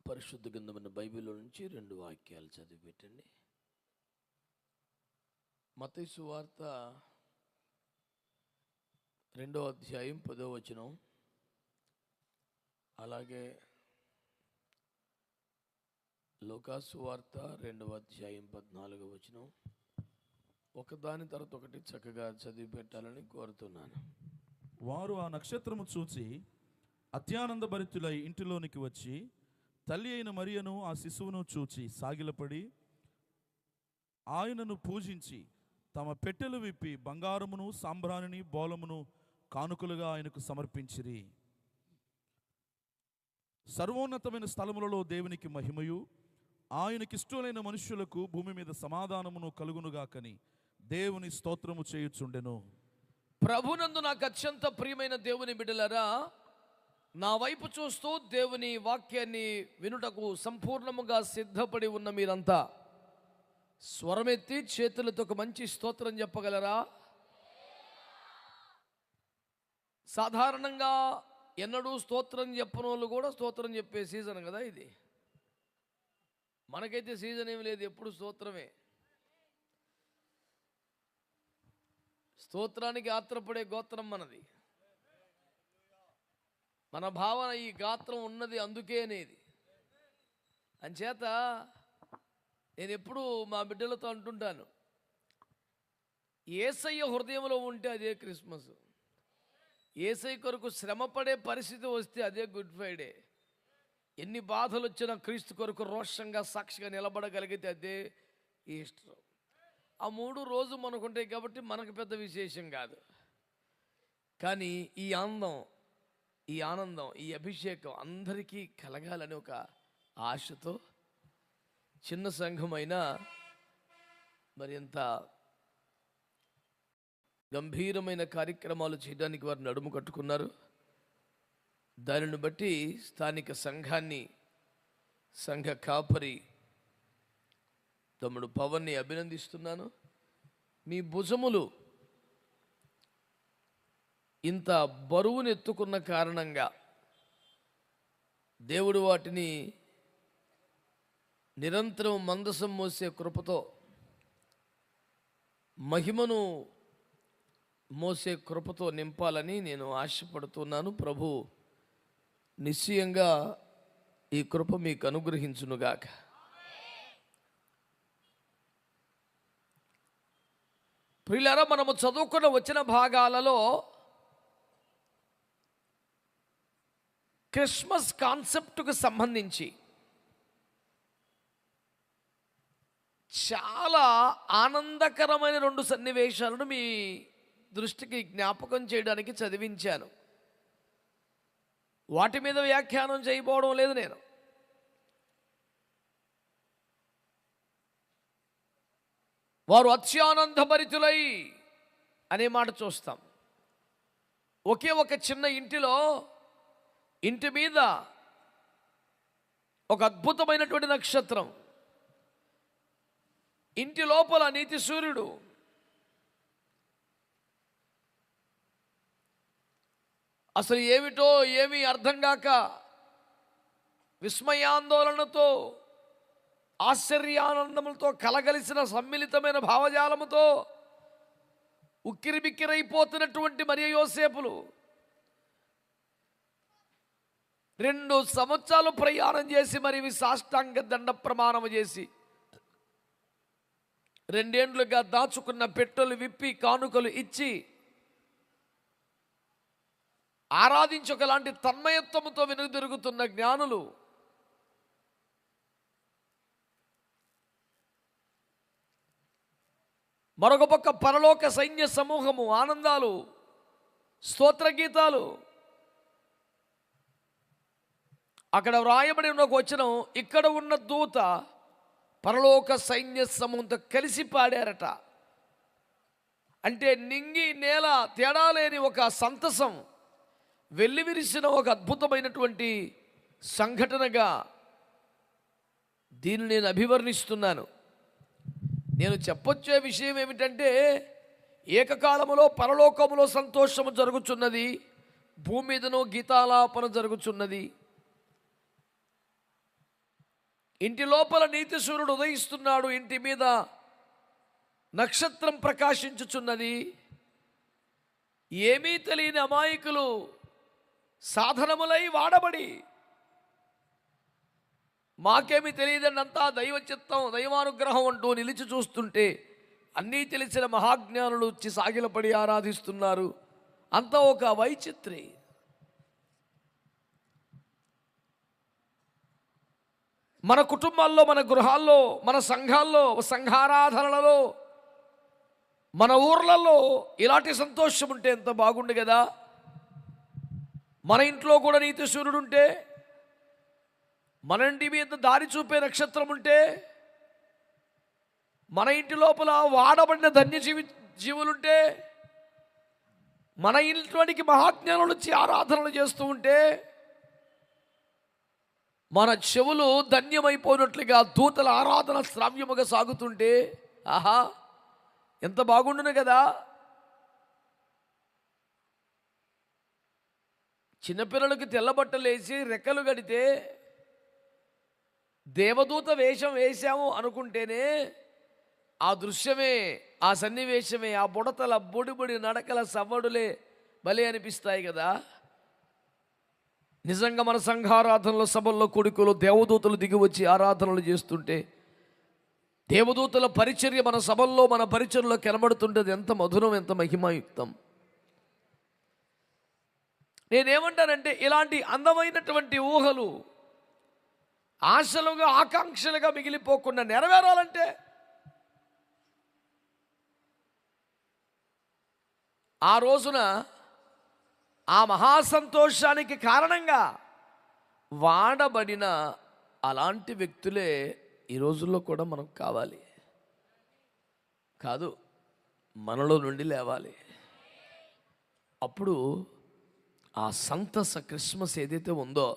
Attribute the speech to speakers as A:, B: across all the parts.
A: పరిశుద్ధ గ్రంథమైన బైబిల్లో నుంచి 2 వాక్యాలు చదివి పెట్టండి. మత్తయి సువార్త 2వ అధ్యాయం 10వ వచనం, అలాగే లూకా సువార్త 2వ అధ్యాయం 14వ వచనం, ఒకదాని తర్వాత ఒకటి చక్కగా చదివి పెట్టాలని కోరుతున్నాను.
B: వారు ఆ నక్షత్రము చూచి అత్యానంద భరితులై ఇంటిలోనికి వచ్చి తల్లి అయిన మరియను ఆ శిశువును చూచి సాగిలపడి ఆయనను పూజించి తమ పెట్టెలు విప్పి బంగారమును సాంబ్రాణిని బోలమును కానుకలుగా ఆయనకు సమర్పించిరి. సర్వోన్నతమైన స్థలములలో దేవునికి మహిమయు ఆయనకిష్టమైన మనుష్యులకు భూమి మీద సమాధానమును కలుగునుగాకని దేవుని స్తోత్రము చేయుచుండెను.
A: ప్రభునందు నాకు అత్యంత ప్రియమైన దేవుని బిడ్డలారా, నా వైపు చూస్తూ దేవుని వాక్యాన్ని వినుటకు సంపూర్ణముగా సిద్ధపడి ఉన్న మీరంతా స్వరమెత్తి చేతులతో ఒక మంచి స్తోత్రం చెప్పగలరా? సాధారణంగా ఎన్నడూ స్తోత్రం చెప్పని వాళ్ళు కూడా స్తోత్రం చెప్పే సీజన్ కదా ఇది. మనకైతే సీజన్ ఏమి లేదు, ఎప్పుడు స్తోత్రమే. స్తోత్రానికి ఆత్రపడే గోత్రం మనది. మన భావన ఈ గాత్రం ఉన్నది అందుకే అనేది. అంచేత నేను ఎప్పుడు మా బిడ్డలతో అంటుంటాను, యేసయ్య హృదయంలో ఉంటే అదే క్రిస్మస్. యేసయ్య కొరకు శ్రమపడే పరిస్థితి వస్తే అదే గుడ్ ఫ్రైడే. ఎన్ని బాధలు వచ్చినా క్రీస్తు కొరకు రోషంగా సాక్షిగా నిలబడగలిగితే అదే ఈస్టర్. ఆ 3 రోజు మనకుంటాయి కాబట్టి మనకు పెద్ద విశేషం కాదు. కానీ ఈ ఆనందం ఈ అభిషేకం అందరికీ కలగాలని ఒక ఆశతో చిన్న సంఘమైనా మరి ఎంత గంభీరమైన కార్యక్రమాలు చేయడానికి వారు నడుము కట్టుకున్నారు. దానిని బట్టి స్థానిక సంఘాన్ని, సంఘ కాపరి తమ్ముడు పవన్ని అభినందిస్తున్నాను. మీ భుజములు ఇంత బరువును ఎత్తుకున్న కారణంగా దేవుడు వాటిని నిరంతరం మందసం మోసే కృపతో, మహిమను మోసే కృపతో నింపాలని నేను ఆశపడుతున్నాను. ప్రభు నిశ్చయంగా ఈ కృప మీకు అనుగ్రహించునుగాక. ప్రియులారా, మనము చదువుకున్న వచ్చిన భాగాలలో క్రిస్మస్ కాన్సెప్ట్కు సంబంధించి చాలా ఆనందకరమైన 2 సన్నివేశాలను మీ దృష్టికి జ్ఞాపకం చేయడానికి చదివించాను. వాటి మీద వ్యాఖ్యానం చేయబోవడం లేదు నేను. వారు అత్యానందభరితులై అనే మాట చూస్తాం. ఒకే ఒక చిన్న ఇంటి మీద ఒక అద్భుతమైనటువంటి నక్షత్రం, ఇంటి లోపల నీతి సూర్యుడు, అసలు ఏమిటో ఏమీ అర్థం కాక విస్మయాందోళనతో ఆశ్చర్యానందములతో కలగలిసిన సమ్మిళితమైన భావజాలముతో ఉక్కిరిబిక్కిరైపోతున్నటువంటి మరియ యోసేపులు 2 సంవత్సరాలు ప్రయాణం చేసి మరి సాష్టాంగ దండ ప్రమాణం చేసి 2 ఏండ్లుగా దాచుకున్న పెట్టెలు విప్పి కానుకలు ఇచ్చి ఆరాధించొకలాంటి తన్మయత్వముతో వెనుదిరుగుతున్న జ్ఞానులు మరొక పక్క పరలోక సైన్య సమూహము, ఆనందాలు, స్తోత్రగీతాలు. అక్కడ వ్రాయబడి ఉన్న ఒక వచనం, ఇక్కడ ఉన్న దూత పరలోక సైన్య సమూహంతో కలిసి పాడారట. అంటే నింగి నేల తేడా లేని ఒక సంతసం వెల్లివిరిసిన ఒక అద్భుతమైనటువంటి సంఘటనగా దీన్ని నేను అభివర్ణిస్తున్నాను. నేను చెప్పొచ్చే విషయం ఏమిటంటే, ఏకకాలములో పరలోకములో సంతోషము జరుగుచున్నది, భూమి మీదనో గీతాలాపన జరుగుచున్నది. ఇంటి లోపల నీతి సూర్యుడు ఉదయిస్తున్నాడు, ఇంటి మీద నక్షత్రం ప్రకాశించుచున్నది. ఏమీ తెలియని అమాయకులు సాధనములై వాడబడి, మాకేమీ తెలియదని అంతా దైవ చిత్తం, దైవానుగ్రహం అంటూ నిలిచి చూస్తుంటే అన్నీ తెలిసిన మహాజ్ఞానులు వచ్చి సాగిలపడి ఆరాధిస్తున్నారు. అంతా ఒక వైచిత్రి. మన కుటుంబాల్లో, మన గృహాల్లో, మన సంఘాల్లో, సంఘారాధనలలో, మన ఊర్లలో ఇలాంటి సంతోషం ఉంటే ఎంత బాగుండు కదా. మన ఇంట్లో కూడా నీతి సూర్యుడు ఉంటే, మన ఇంటి మీద దారి చూపే నక్షత్రం ఉంటే, మన ఇంటి లోపల వాడబడిన జీవులుంటే, మన ఇంట్లోనికి మహాజ్ఞానులు వచ్చి ఆరాధనలు చేస్తూ ఉంటే, మన చెవులు ధన్యమైపోయినట్లుగా దూతల ఆరాధన శ్రావ్యముగా సాగుతుంటే, ఆహా ఎంత బాగుండును కదా. చిన్నపిల్లలకి తెల్లబట్టలు వేసి రెక్కలు కడితే దేవదూత వేషం వేశాము అనుకుంటేనే ఆ దృశ్యమే, ఆ సన్నివేశమే, ఆ బుడతల బొడిబొడి నడకల సవ్వడులే భలే అనిపిస్తాయి కదా. నిజంగా మన సంఘారాధనలో, సభల్లో, కొడుకులు దేవదూతలు దిగి వచ్చి ఆరాధనలు చేస్తుంటే, దేవదూతల పరిచర్య మన సభల్లో, మన పరిచర్యలో కనబడుతుంటుంది. ఎంత మధురం, ఎంత మహిమాయుక్తం. నేనేమంటానంటే, ఇలాంటి అందమైనటువంటి ఊహలు ఆశలుగా, ఆకాంక్షలుగా మిగిలిపోకుండా నెరవేరాలంటే ఆ రోజున ఆ మహాసంతోషానికి కారణంగా వాడబడిన అలాంటి వ్యక్తులే ఈ రోజుల్లో కూడా మనకు కావాలి. కాదు, మనలో నుండి లేవాలి. అప్పుడు ఆ సంతస క్రిస్మస్ ఏదైతే ఉందో,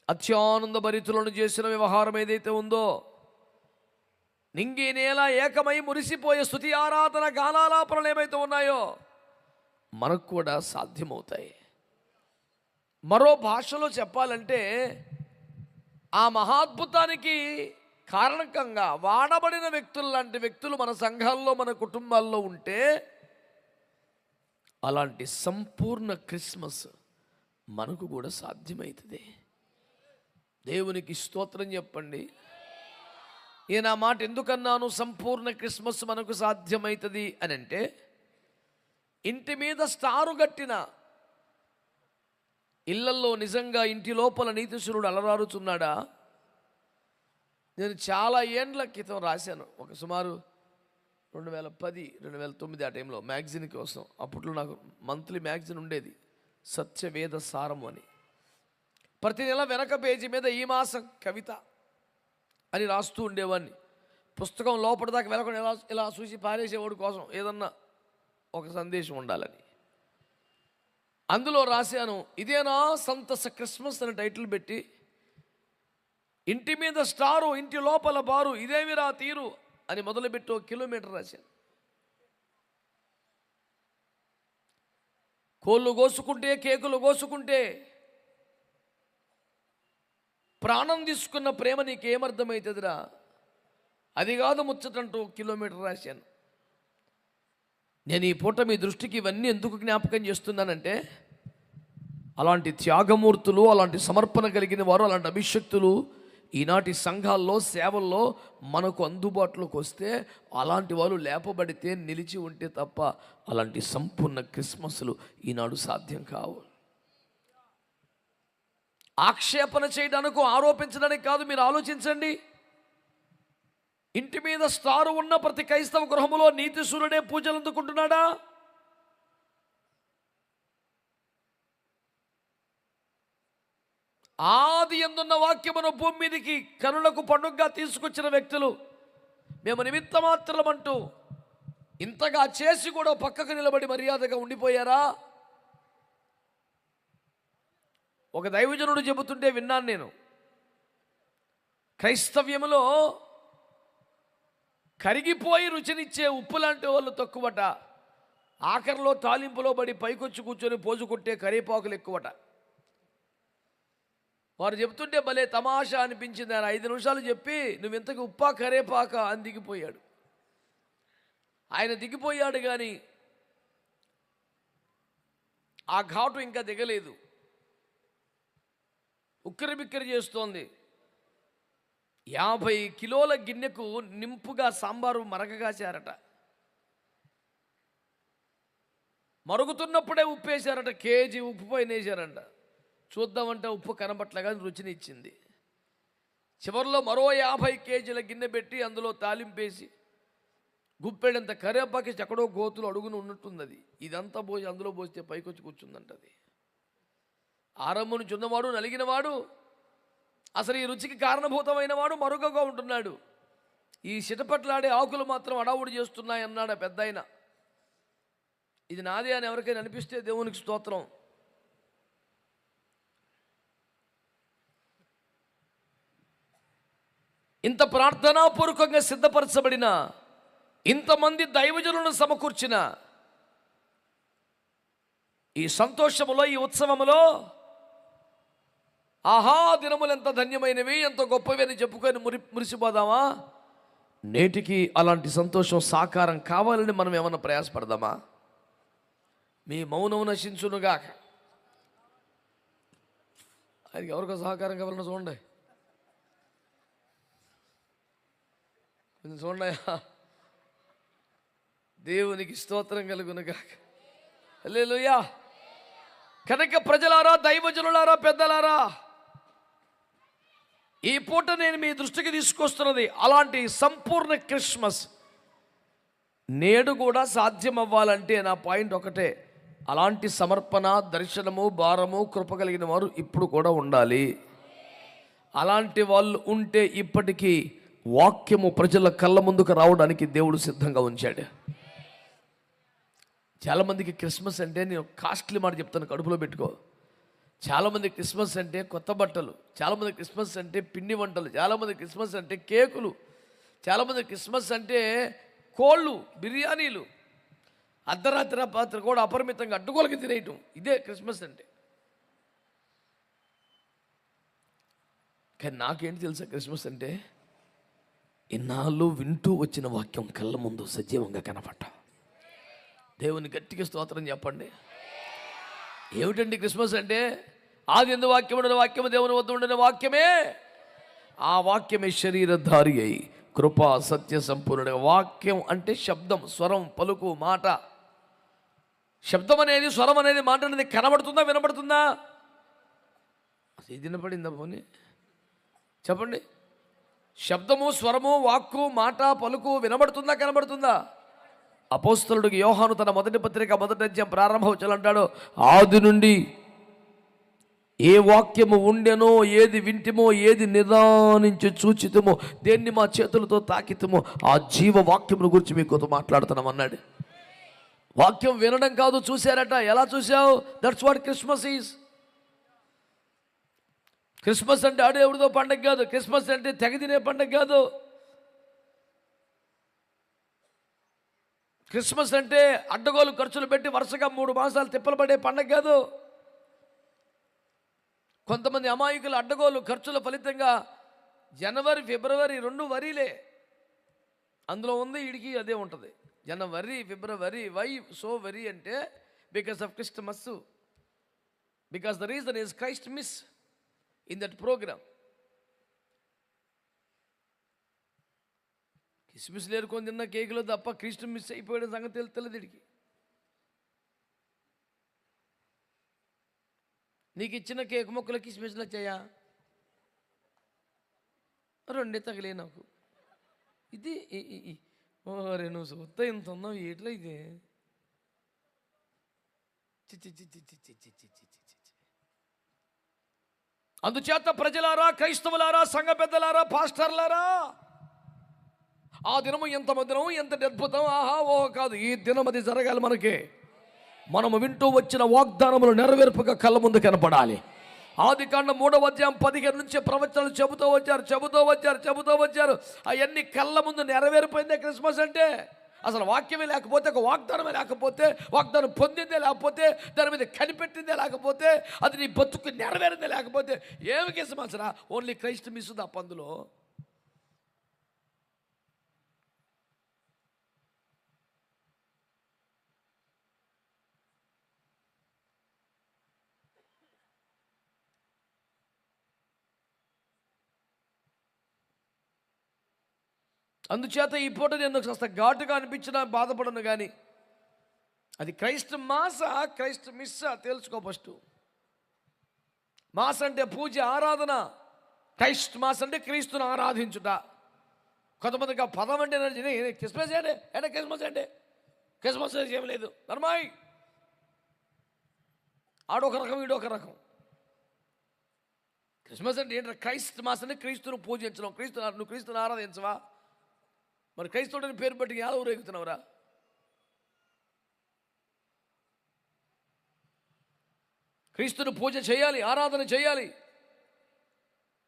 A: అత్యానంద భరితులను చేసిన వ్యవహారం ఏదైతే ఉందో, నింగి నేల ఏకమై మురిసిపోయే స్తుతి ఆరాధన గానాలాపనలు ఏమైతే ఉన్నాయో మనకు కూడా సాధ్యమవుతాయి. మరో భాషలో చెప్పాలంటే, ఆ మహాద్భుతానికి కారణకంగా వాడబడిన వ్యక్తులు లాంటి వ్యక్తులు మన సంఘాల్లో, మన కుటుంబాల్లో ఉంటే అలాంటి సంపూర్ణ క్రిస్మస్ మనకు కూడా సాధ్యమవుతుంది. దేవునికి స్తోత్రం చెప్పండి. నేను ఆ మాట ఎందుకన్నాను, సంపూర్ణ క్రిస్మస్ మనకు సాధ్యమవుతుంది అని అంటే, ఇంటి మీద స్టారు కట్టిన ఇళ్లల్లో నిజంగా ఇంటి లోపల నీతిశూరుడు అలరారుచున్నాడా? నేను చాలా ఏండ్ల క్రితం రాశాను, ఒక సుమారు 2010, 2009 ఆ టైంలో మ్యాగజిన్ కోసం. అప్పట్లో నాకు మంత్లీ మ్యాగజిన్ ఉండేది, సత్యవేద సారం అని. ప్రతి నెల వెనక పేజీ మీద ఈ మాసం కవిత అని రాస్తూ ఉండేవాడిని. పుస్తకం లోపలిదాకా వెళ్ళకుండా ఇలా చూసి పారేసేవాడు కోసం ఏదన్నా ఒక సందేశం ఉండాలని. అందులో రాశాను, ఇదేనా సంతస క్రిస్మస్ అని టైటిల్ పెట్టి, ఇంటి మీద స్టారు, ఇంటి లోపల బారు, ఇదేమిరా తీరు అని మొదలుపెట్టి 1 కిలోమీటర్ రాశాను. కోళ్ళు కోసుకుంటే, కేకులు కోసుకుంటే, ప్రాణం తీసుకున్న ప్రేమ నీకేమర్థమవుతుందిరా? అది కాదు ముచ్చటంటూ 1 కిలోమీటర్ రాశాను. నేను ఈ పూట మీ దృష్టికి ఇవన్నీ ఎందుకు జ్ఞాపకం చేస్తున్నానంటే, అలాంటి త్యాగమూర్తులు, అలాంటి సమర్పణ కలిగిన వారు, అలాంటి అభిషక్తులు ఈనాటి సంఘాల్లో, సేవల్లో మనకు అందుబాటులోకి వస్తే, అలాంటి వాళ్ళు లేపబడితే, నిలిచి ఉంటే తప్ప అలాంటి సంపూర్ణ క్రిస్మస్లు ఈనాడు సాధ్యం కావు. ఆక్షేపణ చేయడానికి, ఆరోపించడానికి కాదు. మీరు ఆలోచించండి, ఇంటి మీద స్టారు ఉన్న ప్రతి క్రైస్తవ గృహములో నీతి సూర్యుడే పూజలు అందుకుంటున్నాడా? ఆది ఎందున్న వాక్యమును భూమి మీదికి కనులకు పండుగగా తీసుకొచ్చిన వ్యక్తులు మేము నిమిత్త మాత్రమంటూ ఇంతగా చేసి కూడా పక్కకు నిలబడి మర్యాదగా ఉండిపోయారా? ఒక దైవజనుడు చెబుతుంటే విన్నాను నేను, క్రైస్తవ్యములో కరిగిపోయి రుచినిచ్చే ఉప్పు లాంటి వాళ్ళు తక్కువట, ఆఖరిలో తాలింపులో పడి పైకొచ్చి కూర్చొని పోజు కొట్టే కరివేపాకులు ఎక్కువట. వారు చెప్తుంటే భలే తమాషా అనిపించింది. ఆయన 5 నిమిషాలు చెప్పి నువ్వు ఇంతకు ఉప్పా కరేపాక అని దిగిపోయాడు. ఆయన దిగిపోయాడు కానీ ఆ ఘాటు ఇంకా దిగలేదు. ఉక్కిరి బిక్కిరి చేస్తోంది. 50 కిలోల గిన్నెకు నింపుగా సాంబారు మరగగాచారట. మరుగుతున్నప్పుడే ఉప్పు వేశారట. కేజీ ఉప్పు పైన వేశారంట. చూద్దామంటే ఉప్పు కనబట్లగా రుచిని ఇచ్చింది. చివరిలో మరో 50 కేజీల గిన్నె పెట్టి అందులో తాలింపేసి గుప్పెడంత కరేపాకి ఎక్కడో గోతులు అడుగును ఉన్నట్టుంది. అది ఇదంతా పోసి అందులో పోస్తే పైకొచ్చి కూర్చుందంట. అది ఆరంభం నుంచి ఉన్నవాడు, నలిగినవాడు, అసలు ఈ రుచికి కారణభూతమైన వాడు మరుగగా ఉంటున్నాడు. ఈ చిటపట్లాడే ఆకులు మాత్రం అడావుడి చేస్తున్నాయి అన్నాడు ఆ పెద్ద ఆయన. ఇది నాదే అని ఎవరికైనా అనిపిస్తే దేవునికి స్తోత్రం. ఇంత ప్రార్థనాపూర్వకంగా సిద్ధపరచబడిన, ఇంతమంది దైవజనులను సమకూర్చిన ఈ సంతోషములో, ఈ ఉత్సవములో ఆహా దినములు ఎంత ధన్యమైనవి, ఎంత గొప్పవి అని చెప్పుకొని మురిసిపోదామా? నేటికి అలాంటి సంతోషం సాకారం కావాలని మనం ఏమన్నా ప్రయాసపడదామా? మీ మౌనం నశించునుగాక. ఆయనకి ఎవరికో సహకారం కావాలన్నా చూడండి, కొంచెం చూడండి. దేవునికి స్తోత్రం కలుగునుగాక. హల్లెలూయా. కనుక ప్రజలారా, దైవజనులారా, పెద్దలారా, ఈ పూట నేను మీ దృష్టికి తీసుకొస్తున్నది అలాంటి సంపూర్ణ క్రిస్మస్ నేడు కూడా సాధ్యం అవ్వాలంటే నా పాయింట్ ఒకటే: అలాంటి సమర్పణ, దర్శనము, భారము, కృప కలిగిన వారు ఇప్పుడు కూడా ఉండాలి. అలాంటి వాళ్ళు ఉంటే ఇప్పటికీ వాక్యము ప్రజల కళ్ళ ముందుకు రావడానికి దేవుడు సిద్ధంగా ఉంచాడు. చాలామందికి క్రిస్మస్ అంటే, నేను కాస్ట్లీ మాట చెప్తాను, కడుపులో పెట్టుకో. చాలామంది క్రిస్మస్ అంటే కొత్త బట్టలు, చాలామంది క్రిస్మస్ అంటే పిండి వంటలు, చాలామంది క్రిస్మస్ అంటే కేకులు, చాలామంది క్రిస్మస్ అంటే కోళ్ళు, బిర్యానీలు, అర్ధరాత్రి పాత్ర కూడా అపరిమితంగా అడ్డుకోలకి తినేయటం. ఇదే క్రిస్మస్ అంటే. కానీ నాకేంటి తెలుసా క్రిస్మస్ అంటే? ఇన్నాళ్ళు వింటూ వచ్చిన వాక్యం కళ్ళ ముందు సజీవంగా కనపడ్డా. దేవుని గట్టిగా స్తోత్రం చెప్పండి. ఏమిటండి క్రిస్మస్ అంటే? ఆది ఎందు వాక్యం ఉండిన వాక్యము, దేవుని వద్ద ఉండిన వాక్యమే, ఆ వాక్యమే శరీరధారి అయి కృపా సత్య సంపూర్ణ. వాక్యం అంటే శబ్దం, స్వరం, పలుకు, మాట. శబ్దం అనేది, స్వరం అనేది, మాట అనేది కనబడుతుందా, వినబడుతుందా? అది వినపడిందా? పోనీ చెప్పండి. శబ్దము, స్వరము, వాక్కు, మాట, పలుకు వినబడుతుందా, కనబడుతుందా? అపోస్తలుడికి యోహాను తన మొదటి పత్రిక 1వ అధ్యాయం ప్రారంభవచనం అంటాడు, ఆది నుండి ఏ వాక్యము ఉండెనో, ఏది వింటిమో, ఏది నిదానించి చూచితమో, దేన్ని మా చేతులతో తాకితమో, ఆ జీవ వాక్యమును గురించి మీతో మాట్లాడుతున్నాం అన్నాడు. వాక్యం వినడం కాదు, చూశారట. ఎలా చూసావు? That's what Christmas is. Christmas అంటే ఆడేవుడితో పండగ కాదు. క్రిస్మస్ అంటే తెగదినే పండగ కాదు. క్రిస్మస్ అంటే అడ్డగోలు ఖర్చులు పెట్టి వరుసగా 3 మాసాలు తిప్పలు పడే పండగ కాదు. కొంతమంది అమాయకులు అడ్డగోలు ఖర్చుల ఫలితంగా జనవరి, ఫిబ్రవరి 2 వరీలే. అందులో ఉంది, ఇడికి అదే ఉంటుంది. జనవరి, ఫిబ్రవరి. వై సో వరీ అంటే because of Christmas, because the reason is Christ miss in that program. కిస్మిస్ లేరుకొని తిన్న కేకులో తప్ప క్రీస్తు మిస్ అయిపోయిన సంగతి తెలుస్తలేదు వీడికి. నీకు ఇచ్చిన కేకు మొక్కలు కిస్మిస్లు వచ్చాయా? 2 తగిలే నాకు. ఇది ఓరే నువ్వు సొత్త ఇంత ఉన్నావు ఏట్లా ఇది? అందుచేత ప్రజలారా, క్రైస్తవులారా, సంఘ పెద్దలారా, పాస్టర్లారా, ఆ దినము ఎంత మధురం, ఎంత అద్భుతం, ఆహా ఓహో కాదు. ఈ దినం అది జరగాలి మనకి. మనము వింటూ వచ్చిన వాగ్దానములు నెరవేర్పుగా కళ్ళ ముందు కనపడాలి. ఆదికాండం 3వ అధ్యాయం 15 నుంచి ప్రవచనాలు చెబుతూ వచ్చారు. అవన్నీ కళ్ళ ముందు నెరవేరిపోయిందే క్రిస్మస్ అంటే. అసలు వాక్యమే లేకపోతే, ఒక వాగ్దానమే లేకపోతే, వాగ్దానం పొందిందే లేకపోతే, దాని మీద కనిపెట్టిందే లేకపోతే, అది నీ బతుకు నెరవేరిందే లేకపోతే ఏమి కిసమాసరా? ఓన్లీ క్రైస్ట్ మిస్ తప్ప అందులో. అందుచేత ఈ పూట నేను కాస్త ఘాటుగా అనిపించినా బాధపడను, కానీ అది క్రైస్ట్ మాస, క్రైస్ట్ మిస్సా తెలుసుకో ఫస్ట్. మాస్ అంటే పూజ, ఆరాధన. క్రైస్ట్ మాస్ అంటే క్రీస్తుని ఆరాధించుట. కొంతమందికి ఆ పదం అంటే క్రిస్మస్ అంటే క్రిస్మస్ అంటే క్రిస్మస్ ఏం లేదు నర్మాయి. ఆడొక రకం, ఈడొక రకం. క్రిస్మస్ అంటే ఏంటంటే క్రైస్ట్ మాస్ అంటే క్రీస్తుని పూజించడం. నువ్వు క్రీస్తుని ఆరాధించవా? మరి క్రైస్తవుడిని పేరు బట్టి ఎలా ఊరేగుతున్నావురా? క్రీస్తుని పూజ చేయాలి, ఆరాధన చేయాలి,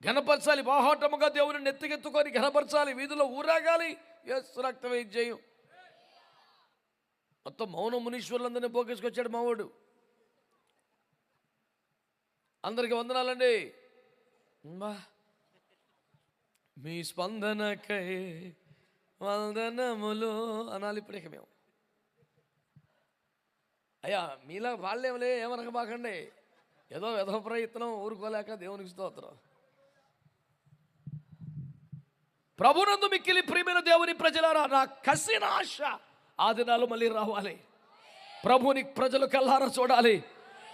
A: ఘనపరచాలి. బాహాటముగా దేవుని నెత్తికెత్తుకొని ఘనపరచాలి, వీధిలో ఊరాగాలి. యేసు రక్తమే జయం. మొత్తం మౌన మునీశ్వరులందరినీ పోకేసుకొచ్చాడు మావాడు. అందరికి వందనాలండి. మీ స్పందనకై వందనములు అనాలి ఇప్పుడు ఇక మేము. అయ్యా మీలా వాళ్ళేమలే, ఏమనక బాకండి. ఏదో ప్రయత్నం, ఊరుకోలేక దేవునికి స్తోత్రం. ప్రభునందు మిక్కిలి ప్రియమైన దేవుని ప్రజలారా, నా కసిన ఆశ ఆ దినాలు మళ్ళీ రావాలి. ప్రభుని ప్రజలు కల్లారా చూడాలి.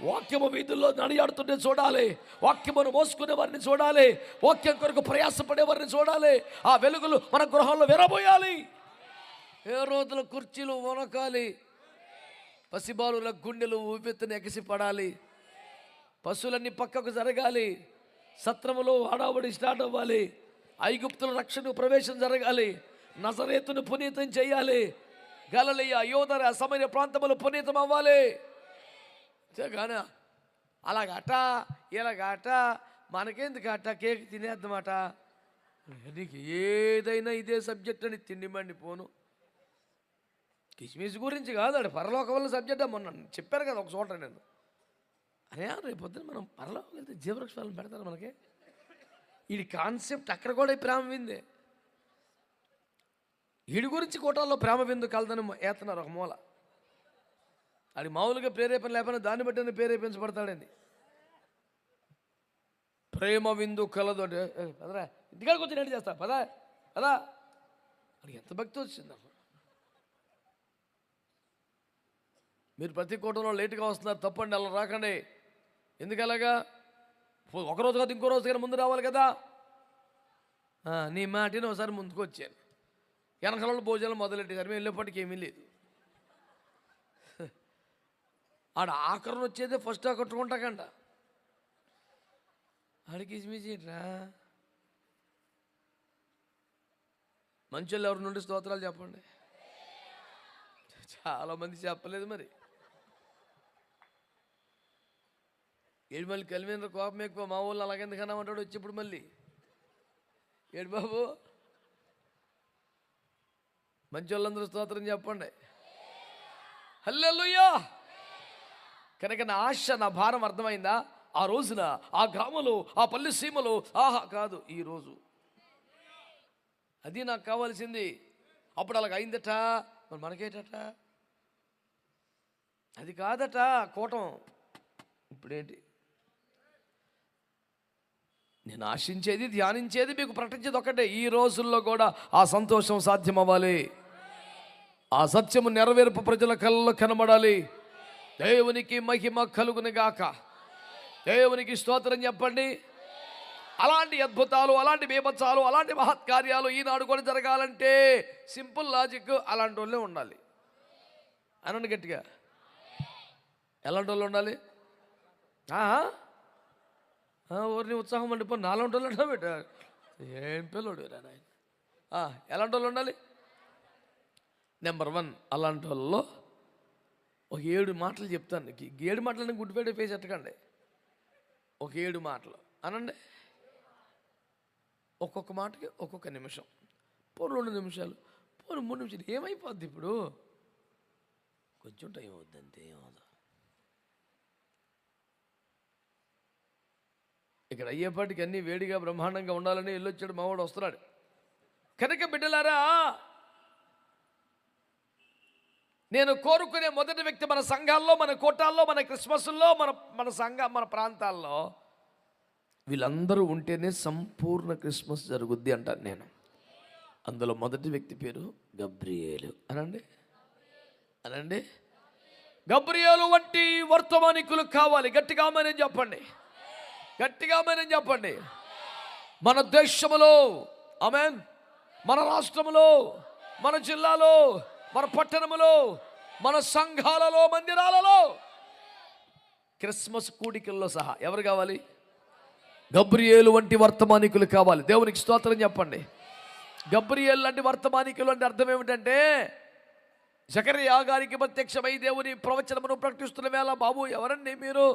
A: వాక్యము వీధుల్లో నడియాడుతుంటే చూడాలి. వాక్యమును మోసుకునే వారిని చూడాలి. వాక్యం కొరకు ప్రయాసపడే వారిని చూడాలి. ఆ వెలుగులు మన గృహాల్లో విరబోయాలి. ఏ రోజుల కుర్చీలు వనకాలి, పసిబాలుల గుండెలు ఊపెత్తున ఎగసిపడాలి, పశువులన్నీ పక్కకు జరగాలి, సత్రములో హడావుడి స్టార్ట్ అవ్వాలి, ఐగుప్తుల రక్షణ ప్రవేశం జరగాలి, నజరేతును పునీతం చేయాలి, గలిలయ, యోదర, సమరయ ప్రాంతములు పునీతం అవ్వాలి. కానీ అలాగట ఇలాగట మనకెందుకు అట, కేక్ తినేద్దామట. నీకు ఏదైనా ఇదే సబ్జెక్ట్ అని తిండి మండిపోను. కిస్మిస్ గురించి కాదు, అది పరలోక వల్ల సబ్జెక్ట్. మొన్న చెప్పారు కదా ఒక చోట నేను, అరే రేపు పొద్దున మనం పరలోకం వెళ్తే జీవవృక్ష ఫలం పెడతారు మనకి. ఈ కాన్సెప్ట్ అక్కడ కూడా ప్రేమ విందే. వీడి గురించి కోటాల్లో ప్రేమ విందు కలదని ఏతున్నారు ఒక మూల. అది మామూలుగా ప్రేరేపణ లేకపోయినా దాన్ని బట్టి ప్రేరేపించబడతాడండి. ప్రేమ విందు కలదు అంటే పదరా ఇంటికాడికి వచ్చి రెడీ చేస్తా పదా పదా అని ఎంత భక్తి వచ్చిందమ్మ. మీరు ప్రతి కూటంలో లేటుగా వస్తున్నారు, తప్పండి, అలా రాకండి. ఎందుకు అలాగా? ఒకరోజు కాదు ఇంకో రోజు కానీ ముందు రావాలి కదా. నీ మాటిని ఒకసారి ముందుకు వచ్చాను, వెనకాల భోజనాలు మొదలెట్టేసారు, మేము వెళ్ళేప్పటికీ ఏమీ లేదు. ఆడ ఆఖరణ వచ్చేదే ఫస్ట్ ఆకట్టుకుంటాకంట. ఆడికి ఇస్మిరా మంచోళ్ళు ఎవరి నుండి స్తోత్రాలు చెప్పండి. చాలామంది చెప్పలేదు. మరి ఏడు మళ్ళీ కలిమిన కోపం ఎక్కువ, మా ఊళ్ళు అలాగెందుకన్నా అంటాడు వచ్చి ఇప్పుడు మళ్ళీ. ఏడు బాబు మంచి వాళ్ళందరూ స్తోత్రం చెప్పండి. హల్లెలూయా. కనుక నా ఆశ, నా భారం అర్థమైందా? ఆ రోజున ఆ గ్రామంలో, ఆ పల్లె సీమలో, ఆహా కాదు ఈరోజు అది నాకు కావాల్సింది. అప్పుడు అలాగ అయిందట, మరి మనకేటట అది కాదట కూటం. ఇప్పుడేంటి? నేను ఆశించేది, ధ్యానించేది, మీకు ప్రకటించేది ఒకటే, ఈ రోజుల్లో కూడా ఆ సంతోషం సాధ్యం అవ్వాలి. ఆ సత్యము నెరవేర్పు ప్రజల కళ్ళలో కనబడాలి. దేవునికి మహిమ కలుగును గాక. దేవునికి స్తోత్రం చెప్పండి. అలాంటి అద్భుతాలు, అలాంటి బీభత్సాలు, అలాంటి మహత్కార్యాలు ఈనాడు కూడా జరగాలంటే సింపుల్ లాజిక్, అలాంటి వాళ్ళే ఉండాలి. అనండి గట్టిగా, ఎలాంటి వాళ్ళు ఉండాలి? ఊరిని ఉత్సాహం అండి, పో నాలాంటి వాళ్ళు అంటా బిడ్డ, ఏం పిల్లడు నాయన. ఎలాంటి వాళ్ళు ఉండాలి? నెంబర్ 1, అలాంటి వాళ్ళలో ఒక 7 మాటలు చెప్తాను. 7 మాటలని గుడ్ ఫ్రైడే ఫేస్ ఎట్టకండి. ఒక 7 మాటలు అనండి. ఒక్కొక్క మాటకి ఒక్కొక్క నిమిషం, 2 నిమిషాలు, 3 నిమిషాలు ఏమైపోద్ది ఇప్పుడు? కొంచెం టైం అవుద్ది అంతే, ఏమవుతుంది. ఇక్కడ అయ్యేపాటికి అన్నీ వేడిగా బ్రహ్మాండంగా ఉండాలని వెళ్ళొచ్చాడు మావాడు, వస్తున్నాడు. కనుక బిడ్డలారా, నేను కోరుకునే మొదటి వ్యక్తి మన సంఘాల్లో, మన కోటాల్లో, మన క్రిస్మస్ల్లో, మన ప్రాంతాల్లో వీళ్ళందరూ ఉంటేనే సంపూర్ణ క్రిస్మస్ జరుగుద్ది అంటాను నేను. అందులో మొదటి వ్యక్తి పేరు గబ్రియేలు. అనండి. గబ్రియేలు వంటి వర్తమానికులు కావాలి. గట్టిగా ఆమేన్ చెప్పండి. మన దేశంలో, ఆమేన్, మన రాష్ట్రంలో, మన జిల్లాలో, మన పట్టణంలో, మన సంఘాలలో, మందిరాలలో, క్రిస్మస్ కూడికల్లో సహా ఎవరు కావాలి? గబ్రియేలు వంటి వర్తమానికులు కావాలి. దేవునికి స్తోత్రం చెప్పండి. గబ్రియేలు లాంటి వర్తమానికులు అంటే అర్థం ఏమిటంటే, జకరియా గారికి ప్రత్యక్షమై దేవుని ప్రవచనమును ప్రకటిస్తున్న వేళ, బాబు ఎవరండి మీరు,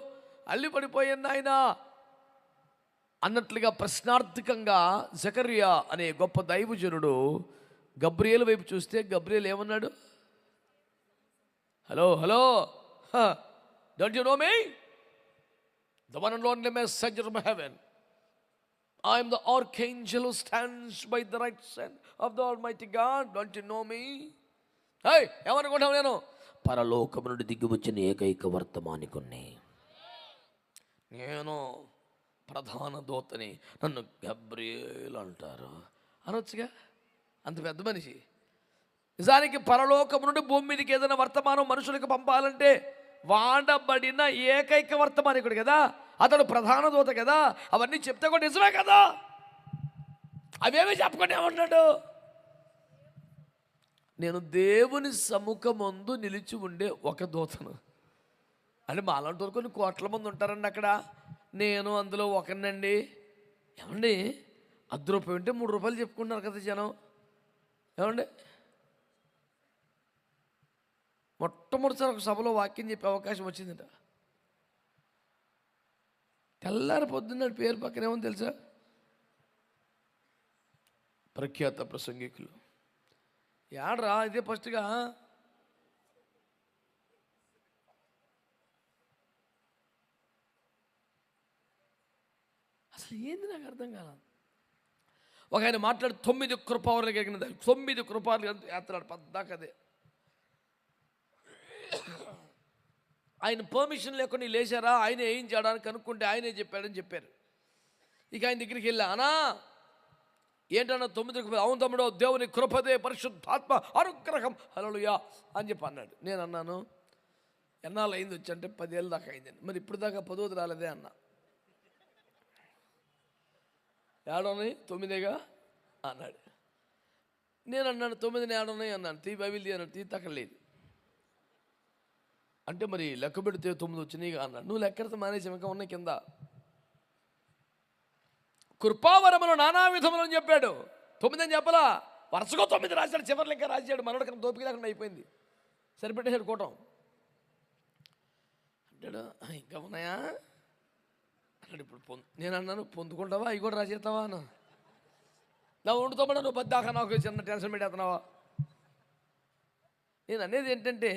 A: అల్లిపడిపోయింది ఆయన అన్నట్లుగా ప్రశ్నార్థకంగా జకరియా అనే గొప్ప దైవజనుడు గబ్రియేలు వైపు చూస్తే, గబ్రియేలు ఏమన్నాడు? Hello, don't you know me, the one and only messenger from heaven, I am the archangel who stands by the right hand of the Almighty God, don't you know me? Hey, ఏమనుకుంటావు? నేను పరలోకము నుండి దిగి వచ్చిన ఏకైక వర్తమానికుణ్ణి, నేను ప్రధాన దూతని, నన్ను గబ్రియేలు అంటారు అనొచ్చుగా. అంత పెద్ద మనిషి. నిజానికి పరలోకము నుండి భూమి మీదకి ఏదైనా వర్తమానం మనుషులకు పంపాలంటే వాడబడిన ఏకైక వర్తమానికుడు కదా, అతడు ప్రధాన దూత కదా. అవన్నీ చెప్తే కూడా నిజమే కదా, అవేమీ చెప్పకుండా ఏమన్నాడు? నేను దేవుని సముఖమందు నిలిచి ఉండే ఒక దూతను. అంటే మాలాంటి వరకు కొన్ని కోట్ల మంది ఉంటారండి అక్కడ, నేను అందులో ఒకనండి. ఏమండి, ₹10 ఉంటే ₹3 చెప్పుకుంటున్నారు కదా జనం. ఏమండి, మొట్టమొదటిసారి ఒక సభలో వాక్యం చెప్పే అవకాశం వచ్చిందట. తెల్లారి పొద్దున్న పేరు పక్కన ఏమో తెలుసా? ప్రఖ్యాత ప్రసంగికులు. యాడ్రా ఇదే ఫస్ట్గా. అసలు ఏంది నాకు అర్థం కాల. ఒక ఆయన మాట్లాడి 9 కృపావరులు కలిగిన 9 కృపావరులు ఎత్తాడు పద్దాకదే. ఆయన పర్మిషన్ లేకుండా లేచారా, ఆయన ఏం చేయడానికి కనుక్కుంటే ఆయనే చెప్పాడని చెప్పారు. ఇక ఆయన దగ్గరికి వెళ్ళా, అనా ఏంటన్నా 9 కృప? అవును తమ్ముడు, దేవుని కృపదే, పరిశుద్ధాత్మ అనుగ్రహం, హల్లెలూయా అని చెప్పి అన్నాడు. నేను అన్నాను, ఎన్నాళ్ళు అయింది వచ్చి అంటే 10 ఏళ్ళ దాకా అయిందండి. మరి ఇప్పుడు దాకా 10వ రాలేదే అన్నా. ఏడోని 9గా అన్నాడు. నేను అన్నాను 9 ఏడోని అన్నాను. తీ బైబిల్ తీ అన్నాడు. తీ తక్కలేదు అంటే మరి లెక్క పెడితే 9 వచ్చినాయిగా అన్నాడు. నువ్వు లెక్కడితే మానేసి ఇంకా ఉన్నాయి కింద. కృపావరములు నానా విధములు అని చెప్పాడు. 9 అని చెప్పలా, వరుసగా 9 రాశాడు. చివరి ఇంకా రాశాడు. మనోడు కన్నా దోపిక లేకుండా అయిపోయింది. సరిపెట్టేశాడు కూటం. అంటాడు, ఇంకా ఉన్నాయా అన్నాడు. ఇప్పుడు నేను అన్నాను, పొందుకుంటావా అవి కూడా రాసేస్తావా అన్న. నా వండుతామన్నా నువ్వు బద్దాకా నాకు చిన్న టెన్షన్ పెట్టేస్తున్నావా? నేను అనేది ఏంటంటే,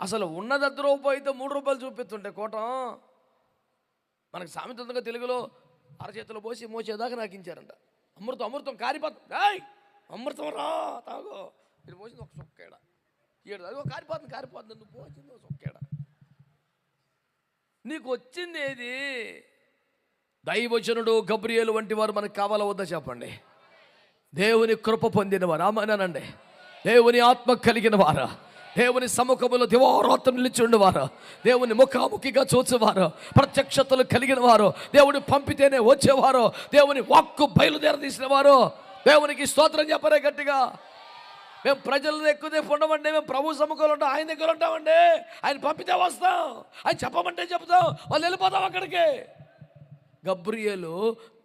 A: అసలు ఉన్నది ₹10 అయితే ₹3 చూపిస్తుంటే కూటం. మనకు సామెత ఉందిగా తెలుగులో, అరచేతిలో పోసి మోచేదాకా నాకించారంట. అమృతం కారిపోతుంది. అమృతం రా తాగో. మీరు పోసింది ఒక సొక్కేడ, అదిగో కారిపోతుంది. నువ్వు పోసింది ఒక సొక్కేడ. నీకు వచ్చింది ఏది? దైవజనుడు గబ్రియేలు వంటి వారు మనకు కావాలా వద్దా చెప్పండి? దేవుని కృప పొందినవారు, ఆమేనండి. దేవుని ఆత్మ కలిగిన వారు, దేవుని సముఖములో దివారాత్రం నిలిచి ఉండేవారు, దేవుని ముఖాముఖిగా చూసేవారు, ప్రత్యక్షతలు కలిగిన వారు, దేవుని పంపితేనే వచ్చేవారు, దేవుని వాక్కు బయలుదేరదీసిన వారు. దేవునికి స్తోత్రం చెప్పరే గట్టిగా. మేము ప్రజలు ఎక్కువ ఉండమండి, మేము ప్రభు సముఖంలో ఉంటాం, ఆయన దగ్గర ఉంటామండి. ఆయన పంపితే వస్తాం, ఆయన చెప్పమంటే చెప్తాం, వాళ్ళు వెళ్ళిపోతాం అక్కడికి. గబ్రియేలు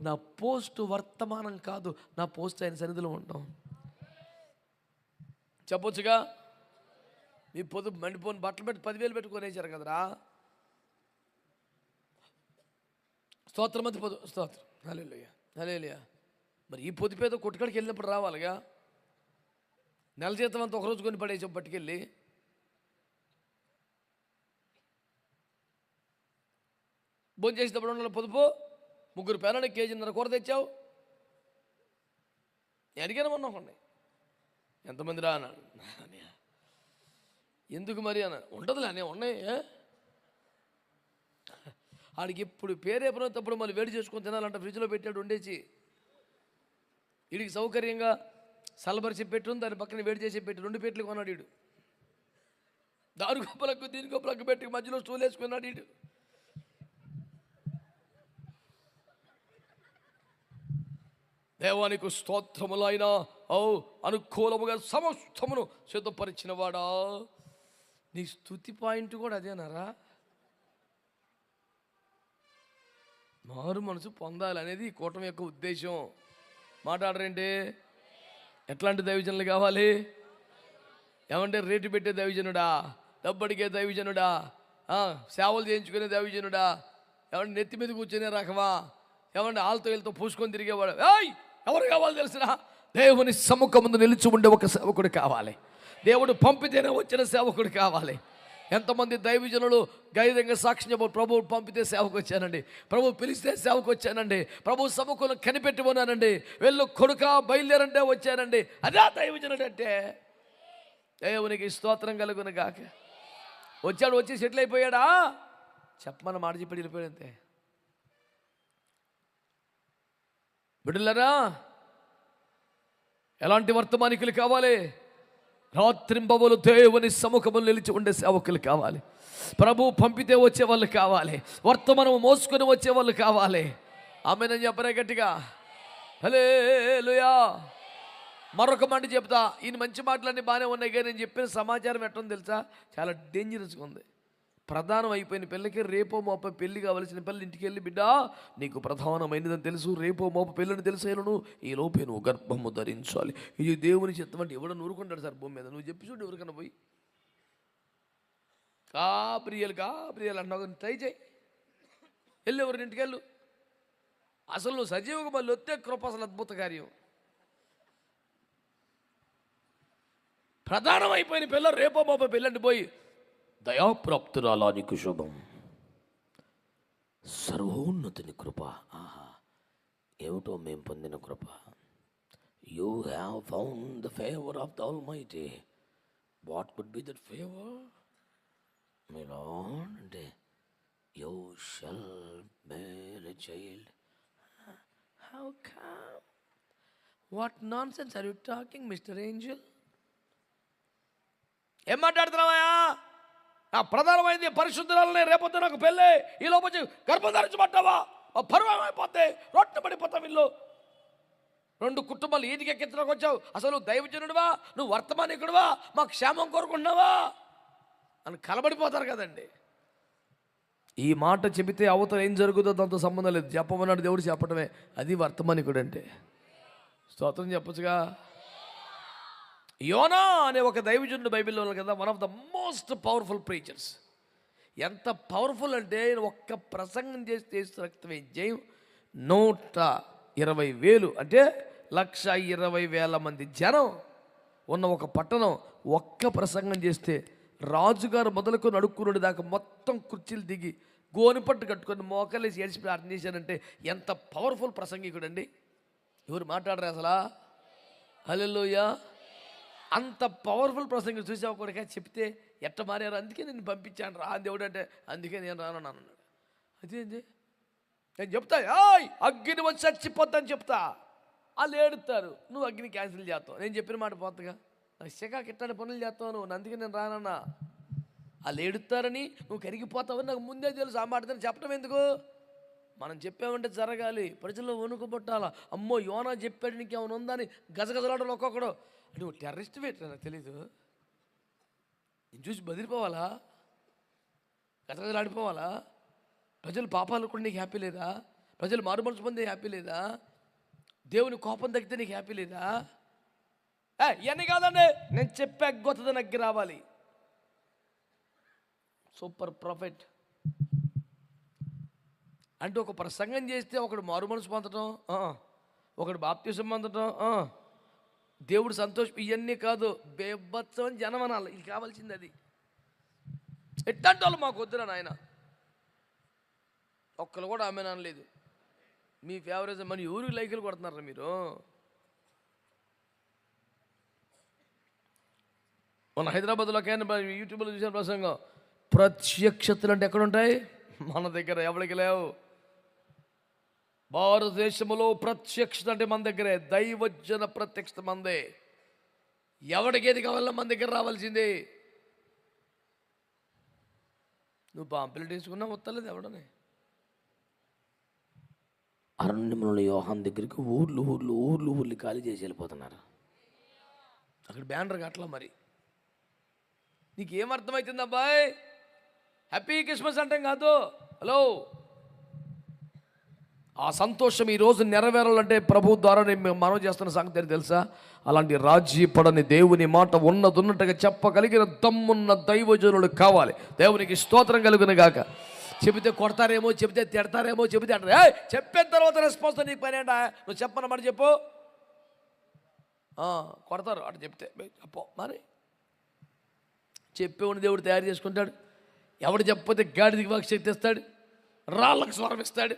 A: నా పోస్టు వర్తమానం కాదు, నా పోస్ట్ ఆయన సన్నిధిలో ఉంటాం. చెప్పొచ్చుగా, మీ పొదుపు మండిపోని బట్టలు పెట్టి 10,000 పెట్టుకొనేసారు కదరా. స్తోత్రం అంత పొదుపు, స్తోత్రం, హల్లెలూయా. మరి ఈ పొదుపేదో కొట్టుకాడికి వెళ్ళినప్పుడు రావాలిగా. నెల జీతం అంతా ఒకరోజు కొని పడేసావు పట్టుకెళ్ళి. భోజనం చేసేటప్పుడు ఉండాలి పొదుపు. 3 పేరానికి కేజీన్నర కూర తెచ్చావు. నేను అడిగాను మొన్న ఒకడిని, ఎంతమంది రా అన్నాడు. ఎందుకు మరి అన్న, ఉంటుందిలే అనే ఉన్నాయి. ఆడికి ఇప్పుడు పేరేపనప్పుడు మళ్ళీ వేడి చేసుకొని తినాలంట, ఫ్రిడ్జ్లో పెట్టాడు వండేసి. వీడికి సౌకర్యంగా సలబరిచి పెట్టును, దాని పక్కన వేడి చేసి పెట్టి 2 పెట్లు కొన్నాడు వీడు. దాని గొప్పలకు దీని గొప్పలకు పెట్టి మధ్యలో స్టూల్ వేసుకున్నాడు వీడు. దేవానికి స్తోత్రములైన అనుకూలముగా సమస్తమును సిద్ధపరిచిన వాడా, నీ స్తుతి పాయింట్ కూడా అదేనారా? మారు మనసు పొందాలనేది ఈ కూటమి యొక్క ఉద్దేశం. మాట్లాడరేంటి? ఎట్లాంటి దైవజనులు కావాలి? ఏమంటే రేటు పెట్టే దైవజనుడా, డబ్బడిగే దైవజనుడా, సేవలు చేయించుకునే దైవజనుడా, ఏమంటే నెత్తి మీద కూర్చునే రకమా, ఏమంటే ఆళ్ళతో వీళ్ళతో పూసుకొని తిరిగేవాడు. ఎవరు కావాలి తెలిసిన? దేవుని సముఖం ముందు నిలిచి ఉండే ఒక సేవకుడు కావాలి. దేవుడు పంపితేనే వచ్చిన సేవకుడు కావాలి. ఎంతమంది దైవజనులు ధైర్యంగా సాక్ష్యం చెప్పారు, ప్రభు పంపితే సేవకు వచ్చానండి, ప్రభు పిలిస్తే సేవకు వచ్చానండి, ప్రభు సముఖంలో కనిపెట్టి ఉన్నానండి, వెళ్ళు కొడుక బయలుదేరంటే వచ్చానండి. అదే దైవజనుడు అంటే. దేవునికి స్తోత్రం కలుగును గాక. వచ్చాడు, వచ్చి సెటిల్ అయిపోయాడా? చెప్పమని మాట చెప్పి వెళ్ళిపోయాడు అంతే. బిడ్డలారా, ఎలాంటి వర్తమానికులు కావాలి? రాత్రింబవలు దేవుని సముఖములు నిలిచి ఉండే సేవకులు కావాలి. ప్రభు పంపితే వచ్చే వాళ్ళు కావాలి. వర్తమానం మోసుకొని వచ్చే వాళ్ళు కావాలి. ఆమేనని చెప్పరే గట్టిగా. హల్లెలూయా. మరొక మాట చెప్తా. ఈయన మంచి మాటలన్నీ బాగానే ఉన్నాయి, కానీ నేను చెప్పిన సమాచారం ఎట్లా తెలుసా? చాలా డేంజరస్గా ఉంది. ప్రధానం అయిపోయిన పిల్లకి రేపో మోప పెళ్లి కావలసిన పిల్లలు ఇంటికి వెళ్ళి, బిడ్డ నీకు ప్రధానమైనదని తెలుసు, రేపో మోప పెళ్ళని తెలిసేను, ఈ లోపే నువ్వు గర్భము ధరించాలి, ఇది దేవుని చిత్తం అంటే ఎవడో నూరుకుంటాడు సార్ భూమి మీద. నువ్వు చెప్పి చూడు ఎవరికన్నా పోయి ప్రియాలు అంటున్నావు, ట్రై చేయి, వెళ్ళి ఎవరిని ఇంటికి వెళ్ళు. అసలు నువ్వు సజీవుగా మళ్ళీ వస్తే కృప, అసలు అద్భుత కార్యం. ప్రధానం అయిపోయిన పిల్లలు రేపో మోప పెళ్ళండి పోయి, దయాప్రాప్తురాలా నీకు శుభం, సర్వోన్నతిని కృప. ఆహా, ఏమిటో మేము పొందిన కృప. You have found the favour of the Almighty. What could be that favour? My Lord అంటే you shall bear a child. How come? What nonsense are you talking mister angel? ఏం మాట్లాడుతున్నావా? ప్రధానమైంది పరిశుద్ధురాలనే, రేపొద్దు నాకు పెళ్ళి, ఈ లోపల గర్భం ధరించబడ్డావా, పరువం అయిపోతే రొట్టె పడిపోతావు. ఇల్లు 2 కుటుంబాలు ఈదికి ఎక్కించడానికి వచ్చావు. అసలు దైవజనుడివా, నువ్వు వర్తమానికుడివా, మాకు క్షేమం కోరుకుంటున్నావా అని కలబడిపోతారు కదండి. ఈ మాట చెబితే అవతల ఏం జరుగుతుందో దాంతో సంబంధం లేదు. చెప్పమన్నాడు దేవుడు, చెప్పడమే. అది వర్తమానికుడు అంటే. స్తోత్రం చెప్పచ్చుగా. యోనా అనే ఒక దైవజనుడు బైబిల్లో ఉన్నారు కదా, one of the most powerful preachers. ఎంత పవర్ఫుల్ అంటే, ఒక్క ప్రసంగం చేస్తే రక్తమే జయం. 120,000 అంటే 120,000 మంది జనం ఉన్న ఒక పట్టణం, ఒక్క ప్రసంగం చేస్తే రాజుగారు మొదలుకొని అడుక్కున్నాడు దాకా మొత్తం కుర్చీలు దిగి గోనిపట్టు కట్టుకొని మోకలేసి ఏడిచి ప్రార్థన చేశారంటే ఎంత పవర్ఫుల్ ప్రసంగికుడు అండి. ఎవరు మాట్లాడరు అసలా? హల్లెలూయా. అంత పవర్ఫుల్ ప్రసంగం చూసావు కూడా చెప్తే ఎట్ట మారారు, అందుకే నేను పంపించాను రా దేవుడు అంటే, అందుకే నేను రాను అన్నాడు. అదేంది నేను చెప్తా, అగ్ని వచ్చి చచ్చిపోద్దని చెప్తా. వాళ్ళు ఏడుతారు, నువ్వు అగ్ని క్యాన్సిల్ చేస్తావు. నేను చెప్పిన మాట పోతగా, నాకు శిఖా కిట్టాని పనులు చేస్తావు నువ్వు, అందుకే నేను రానన్నా. వాళ్ళు ఏడుతారని నువ్వు కరిగిపోతావని నాకు ముందే తెలుసు. ఆ మాట చెప్పడం ఎందుకు? మనం చెప్పామంటే జరగాలి, ప్రజల్లో వణుకు పుట్టాలా. అమ్మో యోనా చెప్పాడు నీకు ఏమైనా ఉందని గజగజలాడలు ఒక్కొక్కడు. నువ్వు టెర్రరిస్ట్ పెట్టా నాకు తెలీదు, నేను చూసి బదిలిపోవాలా, గజగజలాడిపోవాలా? ప్రజలు పాపాలు కూడా నీకు హ్యాపీ లేదా? ప్రజలు మారుమనసు పొందే హ్యాపీ లేదా? దేవుని కోపం తగ్గితే నీకు హ్యాపీ లేదా? ఇవన్నీ కాదండి, నేను చెప్పే గొత్త నగ్గి రావాలి. సూపర్ ప్రాఫిట్ అంటే ఒక ప్రసంగం చేస్తే ఒకడు మారు మనసు పొందడం, ఒకడు బాప్తిసం పొందడం, దేవుడు సంతోషం. ఇవన్నీ కాదు, బేబత్సం జనం అనాలి. ఇది కావాల్సింది అది. ఎట్లాంటి వాళ్ళు మాకు వద్దురా నాయన. ఒక్కరు కూడా ఆమె అనలేదు. మీ ఫేవరేజ్ మన ఊరికి లైకులు కొడుతున్నారా మీరు? మన హైదరాబాద్లో యూట్యూబ్లో చూసిన ప్రసంగం, ప్రత్యక్షతలు అంటే ఎక్కడ ఉంటాయి? మన దగ్గర ఎవరికి లేవు. భారతదేశంలో ప్రత్యక్షత అంటే మన దగ్గరే. దైవజన ప్రత్యక్షత మందే. ఎవడికి ఏది కావాలన్నా మన దగ్గర రావాల్సిందే. నువ్వు పాంప్లెట్ వేసుకున్నా వస్తలేదు ఎవడనే. అరణ్యంలో యోహాన్ దగ్గరికి ఊర్లు ఖాళీ చేసి వెళ్ళిపోతున్నారు. అక్కడ బ్యానర్ అట్లా. మరి నీకేం అర్థమవుతుంది అబ్బాయి? హ్యాపీ క్రిస్మస్ అంటే కాదు. హలో, ఆ సంతోషం ఈరోజు నెరవేరాలంటే ప్రభు ద్వారా నేను మనవి చేస్తున్న సంగతి తెలుసా? అలాంటి రాజీ పడని దేవుని మాట ఉన్నట్టుగా చెప్పగలిగిన దమ్మున్న దైవజనులు కావాలి. దేవునికి స్తోత్రం కలుగును గాక. చెబితే కొడతారేమో, చెబితే తిడతారేమో, చెబితే అంటారు. చెప్పిన తర్వాత రెస్పాన్స్ నీకు పని ఏంటా? నువ్వు చెప్పనమాట చెప్పు. కొడతారు అటు చెప్తే చెప్పు. మరి చెప్పేవాడిని దేవుడు తయారు చేసుకుంటాడు. ఎవడు చెప్పకపోతే గాడిదికి వాక్శక్తి ఇస్తాడు, రాళ్ళకు స్వరం ఇస్తాడు.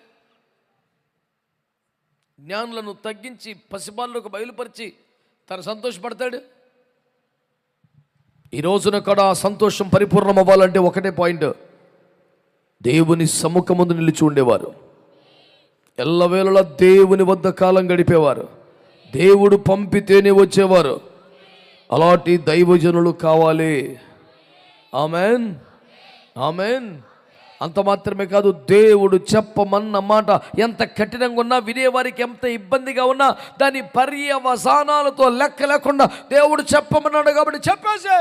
A: జ్ఞానులను తగ్గించి పసిబాలకు బయలుపరిచి తను సంతోషపడతాడు. ఈ రోజున కూడా సంతోషం పరిపూర్ణం అవ్వాలంటే ఒకటే పాయింట్, దేవుని సముఖముందు నిలిచి ఉండేవారు. ఎల్లవేళలా దేవుని వద్ద కాలం గడిపేవారు. దేవుడు పంపితేనే వచ్చేవారు. అలాంటి దైవజనులు కావాలి. Amen, amen. అంత మాత్రమే కాదు, దేవుడు చెప్పమన్న మాట ఎంత కఠినంగా ఉన్నా, వినేవారికి ఎంత ఇబ్బందిగా ఉన్నా, దాని పర్యవసానాలతో లెక్క లేకుండా దేవుడు చెప్పమన్నాడు కాబట్టి చెప్పేసే.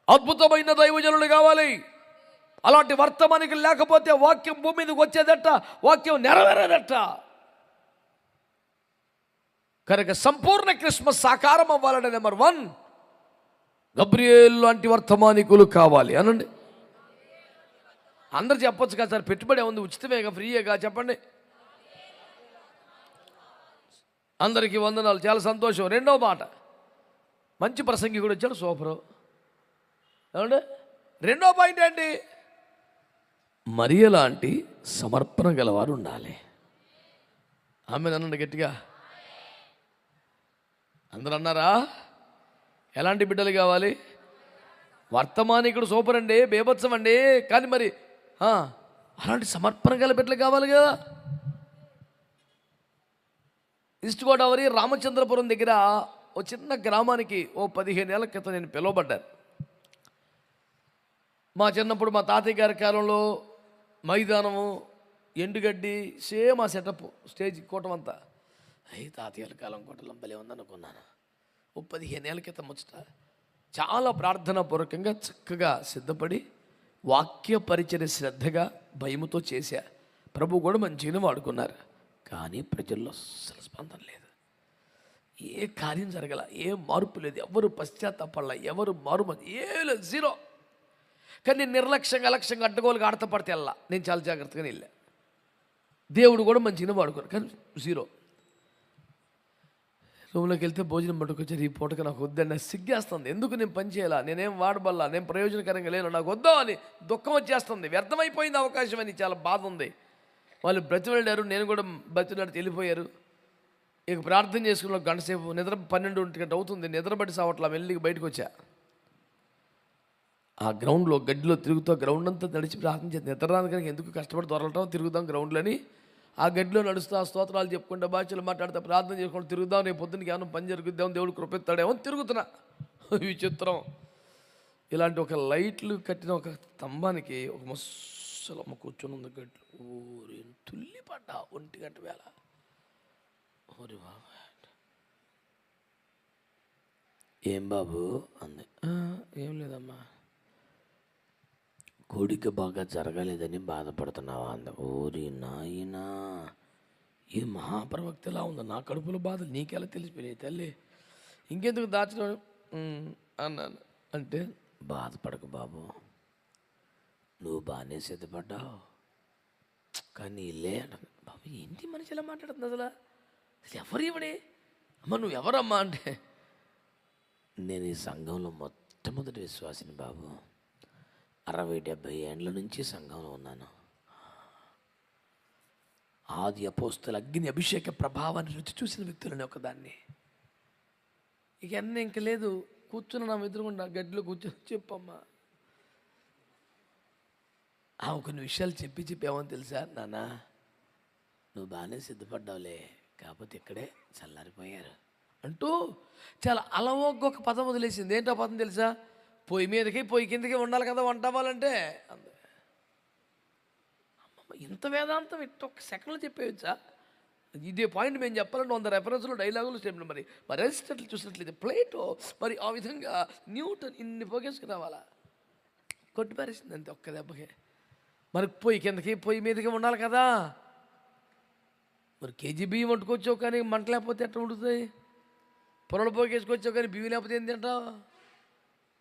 A: అద్భుతమైన దైవజనులు కావాలి. అలాంటి వర్తమానికి లేకపోతే వాక్యం భూమి మీదకి వచ్చేదట, వాక్యం నెరవేరేదట. కనుక సంపూర్ణ క్రిస్మస్ సాకారం అవ్వాలంటే నెంబర్ 1 గబ్రియేల్ లాంటి వర్తమానికులు కావాలి. అనండి. అందరు చెప్పొచ్చు కదా సార్, పెట్టుబడి ఉంది, ఉచితమేగా, ఫ్రీయేగా, చెప్పండి. అందరికీ వందనాలు, చాలా సంతోషం. రెండో మాట, మంచి ప్రసంగి కూడా వచ్చాడు, సూపరు. ఏమండి? రెండో పాయింట్ ఏంటి? మరియ లాంటి సమర్పణ గలవారు ఉండాలి. ఆమె అనండి గట్టిగా. అందరూ అన్నారా? ఎలాంటి బిడ్డలు కావాలి? వర్తమానికుడు సూపర్ అండి, బేభత్సం అండి, కానీ మరి అలాంటి సమర్పణ గల బిడ్డలు కావాలి కదా. ఈస్ట్ గోదావరి రామచంద్రపురం దగ్గర ఓ చిన్న గ్రామానికి 15 ఏళ్ల క్రితం నేను పిలువబడ్డాను. మా చిన్నప్పుడు మా తాతయ్య గారి కాలంలో మైదానము, ఎండుగడ్డి, సేమ్ ఆ సెటప్, స్టేజ్ కూటం అంతా. తాతయ్యల కాలం కూటలం భలే ఉందనుకున్నాను. 15 ఏళ్ల క్రితం వచ్చట చాలా ప్రార్థనాపూర్వకంగా చక్కగా సిద్ధపడి వాక్య పరిచర్య శ్రద్ధగా భయముతో చేశా. ప్రభు కూడా మంచిగానే వాడుకున్నారు. కానీ ప్రజల్లో అసలు స్పందన లేదు. ఏ కార్యం జరగల, ఏ మార్పు లేదు, ఎవరు పశ్చాత్తాపడలా, ఎవరు ఏ లేదు, జీరో. కానీ నేను నిర్లక్ష్యంగా అలక్ష్యంగా అడ్డగోలుగా ఆడతా పడితే వెళ్ళా. నేను చాలా జాగ్రత్తగానే వెళ్ళా. దేవుడు కూడా మంచిగానే వాడుకున్నాను, కానీ జీరో. రూమ్లోకి వెళ్తే భోజనం పట్టుకొచ్చారు. ఈ పూటకి నాకు వద్దని సిగ్గేస్తుంది. ఎందుకు నేను పని చేయాలా, నేనేం వాడబల్లా, నేను ప్రయోజనకరంగా లేను, నాకు వద్దా అని దుఃఖం వచ్చేస్తుంది. వ్యర్థమైపోయింది అవకాశం అని చాలా బాధ ఉంది. వాళ్ళు బ్రతిమలాడారు, నేను కూడా బ్రతిమలాడితే వెళ్ళిపోయారు. ఇక ప్రార్థన చేసుకున్న గంట సేపు నిద్ర 12 గంట అవుతుంది. నిద్రపట్టి సావట్లా, వెళ్ళి బయటకు వచ్చా. ఆ గ్రౌండ్లో గడ్డిలో తిరుగుతూ గ్రౌండ్ అంతా నడిచి ప్రార్థన చేసి నిద్ర రానికి ఎందుకు కష్టపడి దొరలటం, తిరుగుదాం గ్రౌండ్లని. ఆ గడ్డిలో నడుస్తూ ఆ స్తోత్రాలు చెప్పుకుంటూ భాషలు మాట్లాడుతూ ప్రార్థన చేసుకుంటూ తిరుగుదాం, రేపు పొద్దున్నకి ఏమన్నా పని జరుగుద్దాం, దేవుడు కృపెత్తాడేమో తిరుగుతున్నా. విచిత్రం. ఇలాంటి ఒక లైట్లు కట్టిన ఒక స్తంభానికి ఒక ముసలమ్మ కూర్చొని ఉంది. గడ్లు ఊరి తుల్లిపడ్డా 1 గంట వేళ. ఓరి బాబు, ఏం బాబు అంది. ఏం లేదమ్మా, కోడిక బాగా జరగలేదని బాధపడుతున్నావా అంద. ఓరి నాయనా, ఈ మహాప్రవక్తలా ఉంది. నా కడుపులో బాధలు నీకెలా తెలిసిపోయినాయి తల్లి, ఇంకెందుకు దాచడం అన్నాను. అంటే బాధపడకు బాబు, నువ్వు బాగానే సిద్ధపడ్డావు, కానీ ఇల్లే అంటుంది. బాబు ఏంటి మనిషి ఎలా మాట్లాడుతుంది అసలు ఎవరు ఇవడే అమ్మ నువ్వు ఎవరమ్మా అంటే, నేను ఈ సంఘంలో మొట్టమొదటి విశ్వాసిని బాబు, 60-70 ఏండ్ల నుంచి సంఘంలో ఉన్నాను. ఆది అపోస్తల అగ్ని అభిషేక ప్రభావాన్ని రుచి చూసిన వ్యక్తులని ఒకదాన్ని. ఇక అన్నీ ఇంక లేదు, కూర్చున్న నా ఎదురుగుండా గడ్డిలో కూర్చొని చెప్పమ్మా. కొన్ని విషయాలు చెప్పి ఏమని తెలుసా, నాన్న నువ్వు బాగానే సిద్ధపడ్డావులే, కాకపోతే ఇక్కడే చల్లారిపోయారు అంటూ చాలా అలవొగ్గొక పదం వదిలేసింది. ఏంటో పదం తెలుసా, పొయ్యి మీదకి పొయ్యి కిందకి ఉండాలి కదా వంట అవ్వాలంటే. ఇంత వేదాంతం ఒక్క సెకండ్లో చెప్పేయచ్చా? ఇదే పాయింట్ మేము చెప్పాలంటే 100 రెఫరెన్స్లు డైలాగులు స్టేట్లు. మరి అరిస్టాటిల్ చూసినట్లయితే ప్లేటో మరి ఆ విధంగా న్యూటన్ ఇన్ని పోగేసుకు రావాలా, కొట్టిపారేసింది అంతే ఒక్క దెబ్బకే. మరి పొయ్యి కిందకి పొయ్యి మీదకి ఉండాలి కదా. మరి కేజీ బియ్యం వండుకొచ్చావు కానీ మంట లేకపోతే ఎట్లా ఉంటుంది? పొరలు పోగేసుకొచ్చావు కానీ బియ్యం లేకపోతే ఏం తింటావు?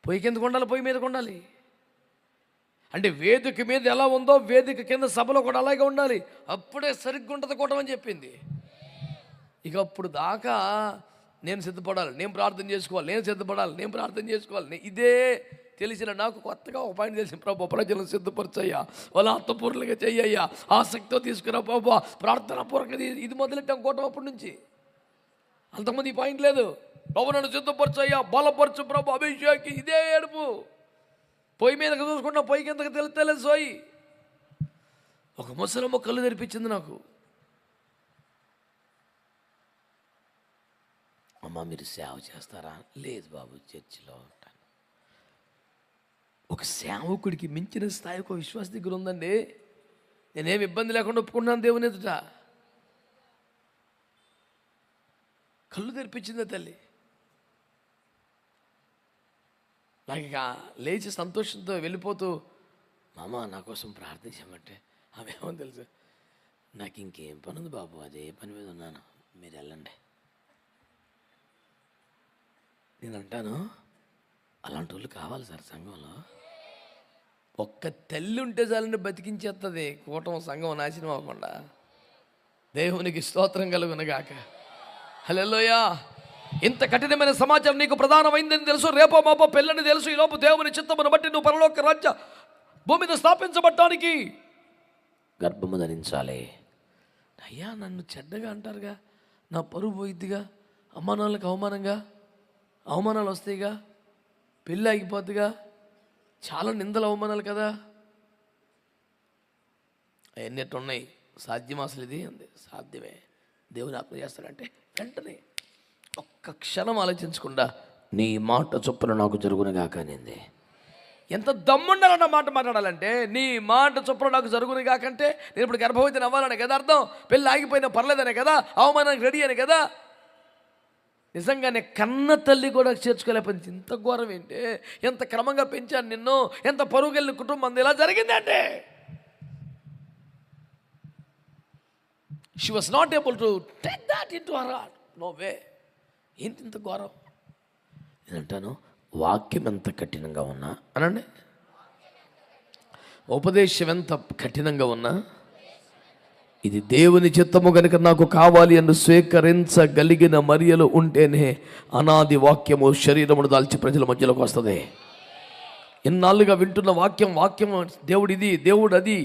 A: పొయ్యి కిందకు ఉండాలి, పొయ్యి మీదకి ఉండాలి. అంటే వేదిక మీద ఎలా ఉందో వేదిక కింద సభలో కూడా అలాగే ఉండాలి. అప్పుడే సరిగ్గా ఉంటుంది కూటమని చెప్పింది. ఇక అప్పుడు దాకా నేను సిద్ధపడాలి, నేను ప్రార్థన చేసుకోవాలి, నేను సిద్ధపడాలి, నేను ప్రార్థన చేసుకోవాలి. ఇదే తెలిసిన నాకు కొత్తగా ఒక పాయింట్ తెలిసిన, ప్రభు ప్రజలను సిద్ధపరచయ్యా, వాళ్ళ ఆత్మపూర్ణంగా చెయ్యయ్యా, ఆసక్తితో తీసుకురా ప్రభు, ప్రార్థన పూర్వకంగా. ఇది మొదలెట్టాం కూటమి అప్పటి నుంచి. అంతకుముందు ఈ పాయింట్ లేదు. ప్రభు నన్ను సిద్ధపరచయ్యా, బలపరచు ప్రభు, అభిషేకి. ఇదే ఏడుపు. పొయ్యి మీదకి చూసుకుంటా, పొయ్యి కిందకి తెలియదు సోయి. ఒక ముసలమ్మ కళ్ళు తెరిపించింది నాకు. అమ్మ మీరు సేవ చేస్తారా? లేదు బాబు, చర్చిలో ఉంటాను. ఒక సేవకుడికి మించిన స్థాయి ఒక విశ్వాస దగ్గర ఉందండి. నేనేమి ఇబ్బంది లేకుండా ఒప్పుకున్నాను దేవుని ఎదుట. కళ్ళు తెరిపించిందే తల్లి. నాకు ఇక లేచి సంతోషంతో వెళ్ళిపోతూ, మామ నా కోసం ప్రార్థించమంటే ఆమె ఏమని తెలుసు, నాకు ఇంకేం పని ఉంది బాబు, అదే పని మీద ఉన్నాను, మీరు వెళ్ళండి. నేను అంటాను, అలాంటి వాళ్ళు కావాలి సార్ సంఘంలో. ఒక్క తల్లి ఉంటే చాలంటే బతికించేస్తుంది కూటమి సంఘం నాశనం అవ్వకుండా. దేవునికి స్తోత్రం కలుగునగాక. హల్లెలూయా. ఇంత కఠినమైన సమాచారం నీకు ప్రధానమైందని తెలుసు, రేపో మాపో పెళ్ళని తెలుసు. ఈ లోపు దేవుని చిత్తమును బట్టి నువ్వు పరలోక రాజ్య భూమి మీద స్థాపించబడటానికి గర్భము ధరించాలి. అయ్యా నన్ను చెడ్డగా అంటారుగా, నా పరువు పోయిద్దిగా, అమ్మానాళ్ళకి అవమానాలు వస్తాయిగా, పెళ్ళి ఆగిపోద్దిగా, చాలా నిందలు అవమానాలు కదా. అవన్నీ ఉన్నాయి. సాధ్యం అసలు ఇది అంది. సాధ్యమే. దేవుని ఆత్మ చేస్తాడంటే వెంటనే ఒక్క క్షణం ఆలోచించకుండా నీ మాట చొప్పున నాకు జరుగునుగాక అనింది. ఎంత దమ్ముండాలన్న మాట మాట్లాడాలంటే, నీ మాట చొప్పున నాకు జరుగునుగాకంటే నేను ఇప్పుడు గర్భవతిని అవ్వాలనే కదా అర్థం. పెళ్ళి ఆగిపోయినా పర్లేదనే కదా, అవమానానికి రెడీ అని కదా. నిజంగానే కన్న తల్లి కూడా చేర్చుకోలేకపోయింది. ఇంత ఘోరం ఏంటి, ఎంత క్రమంగా పెంచాను నిన్ను, ఎంత పరుగుకెళ్ళిన కుటుంబం ఇలా జరిగిందంటే. She was not able to take that in to her heart. No way. ఏంటి ఇంత ఘోరం? నేను అంటాను, వాక్యం ఎంత కఠినంగా ఉన్నా అనండి, ఉపదేశం ఎంత కఠినంగా ఉన్నా, ఇది దేవుని చిత్తము కనుక నాకు కావాలి అని స్వీకరించగలిగిన మరియలు ఉంటేనే అనాది వాక్యము శరీరమును దాల్చి ప్రజల మధ్యలోకి వస్తుంది. ఇన్నాళ్ళుగా వింటున్న వాక్యం దేవుడు ఇది, దేవుడు అది,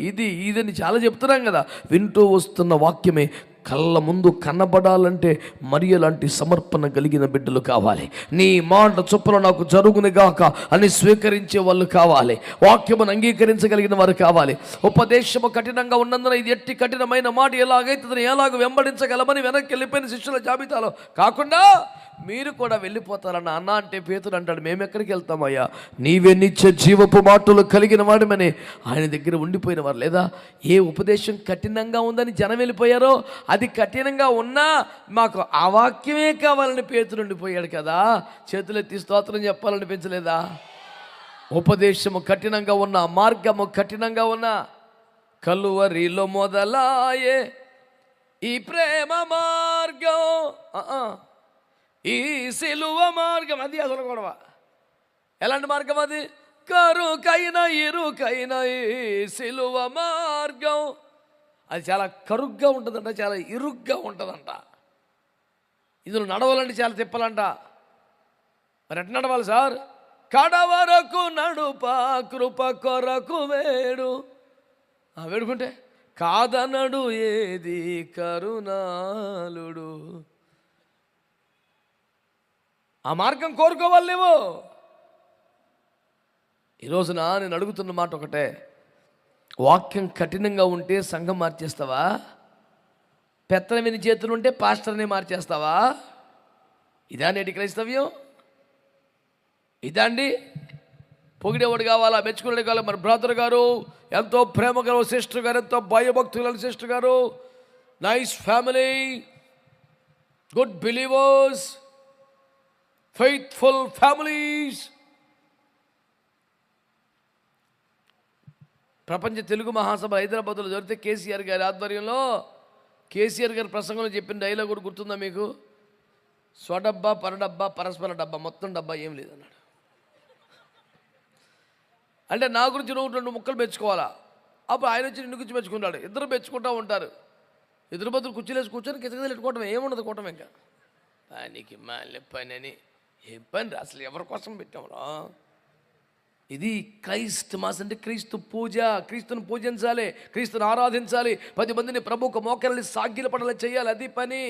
A: ఇదని చాలా చెప్తున్నాం కదా. వింటూ వస్తున్న వాక్యమే కళ్ళ ముందు కనబడాలంటే మరియ లాంటి సమర్పణ కలిగిన బిడ్డలు కావాలి. నీ మాట చొప్పున నాకు జరుగునుగాక అని స్వీకరించే వాళ్ళు కావాలి. వాక్యమును అంగీకరించగలిగిన వారు కావాలి. ఉపదేశము కఠినంగా ఉన్నందున ఇది ఎట్టి కఠినమైన మాట ఎలాగైతుందని ఎలాగ వెంబడించగలమని వెనక్కి వెళ్ళిపోయిన శిష్యుల జాబితాలో కాకుండా మీరు కూడా వెళ్ళిపోతారన్న అన్న అంటే పేతురు అంటాడు, మేము ఎక్కడికి వెళ్తామయ్యా, నీవే నిత్య జీవపు మాటలు కలిగిన వాడమని ఆయన దగ్గర ఉండిపోయిన వారు. లేదా ఏ ఉపదేశం కఠినంగా ఉందని జనం వెళ్ళిపోయారో, అది కఠినంగా ఉన్నా మాకు ఆ వాక్యమే కావాలని పేతురు ఉండిపోయాడు కదా. చేతులెత్తి స్తోత్రం చెప్పాలనిపించలేదా? ఉపదేశము కఠినంగా ఉన్నా, మార్గము కఠినంగా ఉన్నా, కలువరిలో మొదలాయే ఈ ప్రేమ మార్గం, ఈ సిలువ మార్గం, అది అసలు గొడవ. ఎలాంటి మార్గం అది? కరుకైన ఇరుకైన ఈ సిలువ మార్గం. అది చాలా కరుగ్గా ఉంటుందంట, చాలా ఇరుగ్గా ఉంటుందంట. ఇందులో నడవాలంటే చాలా తిప్పాలంట. మరి ఎట్లా నడవాలి సార్? కడవరకు నడుపా కృప కొరకు వేడు. వేడుకుంటే కాదనడు ఏది కరుణాలుడు. ఆ మార్గం కోరుకోవాలి నువ్వు. ఈరోజున నేను అడుగుతున్న మాట ఒకటే, వాక్యం కఠినంగా ఉంటే సంఘం మార్చేస్తావా? పెత్తనం విని చేతులు ఉంటే పాస్టర్ని మార్చేస్తావా? ఇదా నేటి క్రైస్తవ్యం? ఇదా అండి? పొగిడేవాడు కావాలా, మెచ్చుకునేవాడు కావాలా? మరి బ్రదర్ గారు ఎంతో ప్రేమ గల సిస్టర్ గారు, ఎంతో భయభక్తుల సిస్టర్ గారు, nice family, good believers, faithful families. ప్రపంచ తెలుగు మహాసభ హైదరాబాద్లో జరిగితే కేసీఆర్ గారి ఆధ్వర్యంలో కేసీఆర్ గారి ప్రసంగంలో చెప్పిన డైలాగ్ కూడా గుర్తుందా మీకు? స్వడబ్బా, పరడబ్బా, పరస్పర డబ్బా, మొత్తం డబ్బా ఏం లేదన్నాడు. అంటే నా గురించి నువ్వు 2 ముక్కలు మెచ్చుకోవాలా, అప్పుడు ఆయన వచ్చి నిన్ను గురించి మెచ్చుకుంటాడు. ఇద్దరు మెచ్చుకుంటూ ఉంటారు. ఇద్దరు బదులు కుర్చీలేసి కూర్చొని కితకితలు ఎట్టుకోవటం, ఏముండదు కూటమి. ఇంకా పనికి మాలి పని అని ఏం పని రా, అసలు ఎవరి కోసం పెట్టామరా? ఇది క్రైస్ట్ మాస్ అంటే క్రీస్తు పూజ. క్రీస్తుని పూజించాలి, క్రీస్తుని ఆరాధించాలి, 10 మందిని ప్రభుకు మోకరిల్లి సాగిల పడలా చేయాలి. అది పని.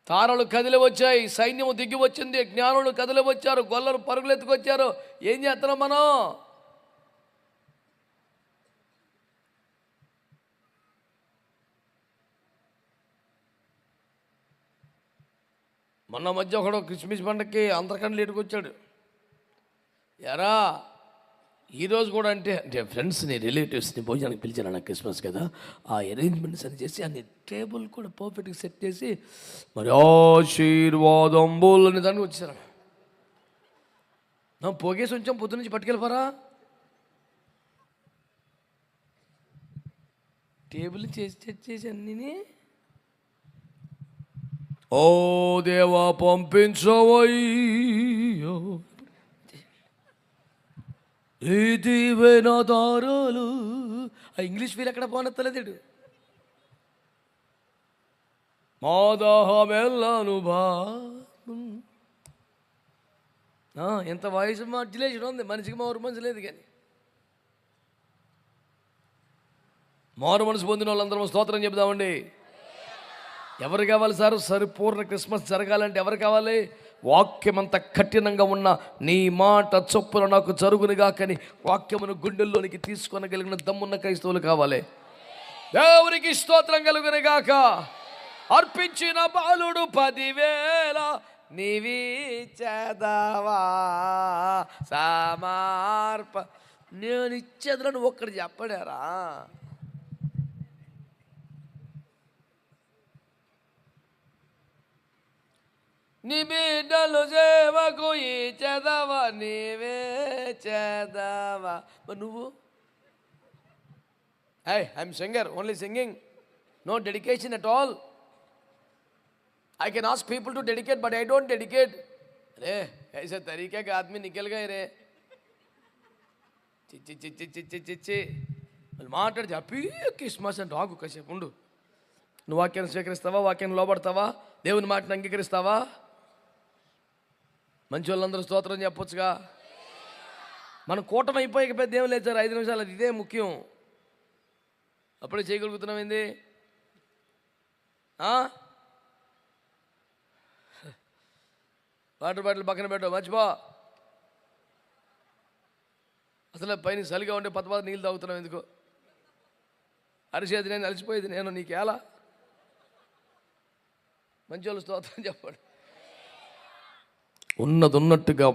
A: తారలు కదిలి వచ్చాయి, సైన్యము దిగి వచ్చింది, జ్ఞానులు కదిలి వచ్చారు, గొల్లలు పరుగులు ఎత్తుకొచ్చారు. ఏం చేస్తున్నాం మనం? మొన్న మధ్య ఒకడు క్రిస్మస్ పండగకి అందరికన్నా లేటుకు వచ్చాడు. ఎరా ఈరోజు కూడా అంటే ఫ్రెండ్స్ని రిలేటివ్స్ని భోజనానికి పిలిచాను నా క్రిస్మస్ కదా, ఆ అరేంజ్మెంట్స్ అని చేసి అన్ని టేబుల్ కూడా పర్ఫెక్ట్గా సెట్ చేసి మరి ఆశీర్వాదంబుల్ అనే దానికి వచ్చాను. నా పోగేసి ఉంచాం, పొద్దు నుంచి పట్టుకెళ్ళిపోరా. టేబుల్ చేసి సెట్ చేసి అన్నీ ఓ దేవా పంపించవయ్యో ఈ దీవెన దారులు. ఆ ఇంగ్లీష్ ఫీల్ ఎక్కడ పోనెత్తలేదు. మాదాహమెల్లాను బా ఎంత వాయిస్ మాడ్యులేషన్ ఉంది. మనిషికి మారు మనసు లేదు. కానీ మారు మనసు పొందిన వాళ్ళందరం స్తోత్రం చెబుదామండి. ఎవరు కావాలి సార్? సరిపూర్ణ క్రిస్మస్ జరగాలంటే ఎవరు కావాలి? వాక్యం అంత కఠినంగా ఉన్న నీ మాట చొప్పున నాకు జరుగునుగా కానీ వాక్యమును గుండెల్లోనికి తీసుకొనగలిగిన దమ్మున్న క్రైస్తవులు కావాలి. దేవునికి స్తోత్రం కలుగునుగాక. అర్పించిన బాలుడు 10,000 నీవిచ్చేదావా సమర్ప. నేను ఇచ్చేదిలో నువ్వు ఒక్కడు చెప్పడారా? నీ బిడ్డలు సేవకు ఇచ్చేదావా నీవే చేదావా. మరి నువ్వు I'm singer, only singing, no dedication at all. I can ask people to dedicate, but I don't dedicate. अरे ऐसे तरीके का आदमी निकल गए रे. చిచ్చి చిచ్చి చిచ్చి చిచ్చి వాళ్ళు మాట్లాడి చెప్పి క్రిస్మస్ అంటే రాగు కాసేపు ఉండు. నువ్వు వాక్యాన్ని స్వీకరిస్తావా? వాక్యాన్ని లోబడతావా? దేవుని మాటను అంగీకరిస్తావా? మంచి వాళ్ళందరూ స్తోత్రం చెప్పొచ్చుగా. మనం కూటమి అయిపోయాక పెద్ద దేవుని లేచారు 5 నిమిషాలు, అది ఇదే ముఖ్యం. అప్పుడే చేయగలుగుతున్నాం ఏంది? వాటర్ బాటిల్ పక్కన పెట్టు, మర్చిపో. అసలు పైన చలిగా ఉంటే పత్త నీళ్ళు తాగుతున్నావు ఎందుకు? అరిసేది నేను, అలసిపోయేది నేను, నీకేలా? మంచి వాళ్ళు స్తోత్రం చెప్పండి. ఉన్నట్టుగా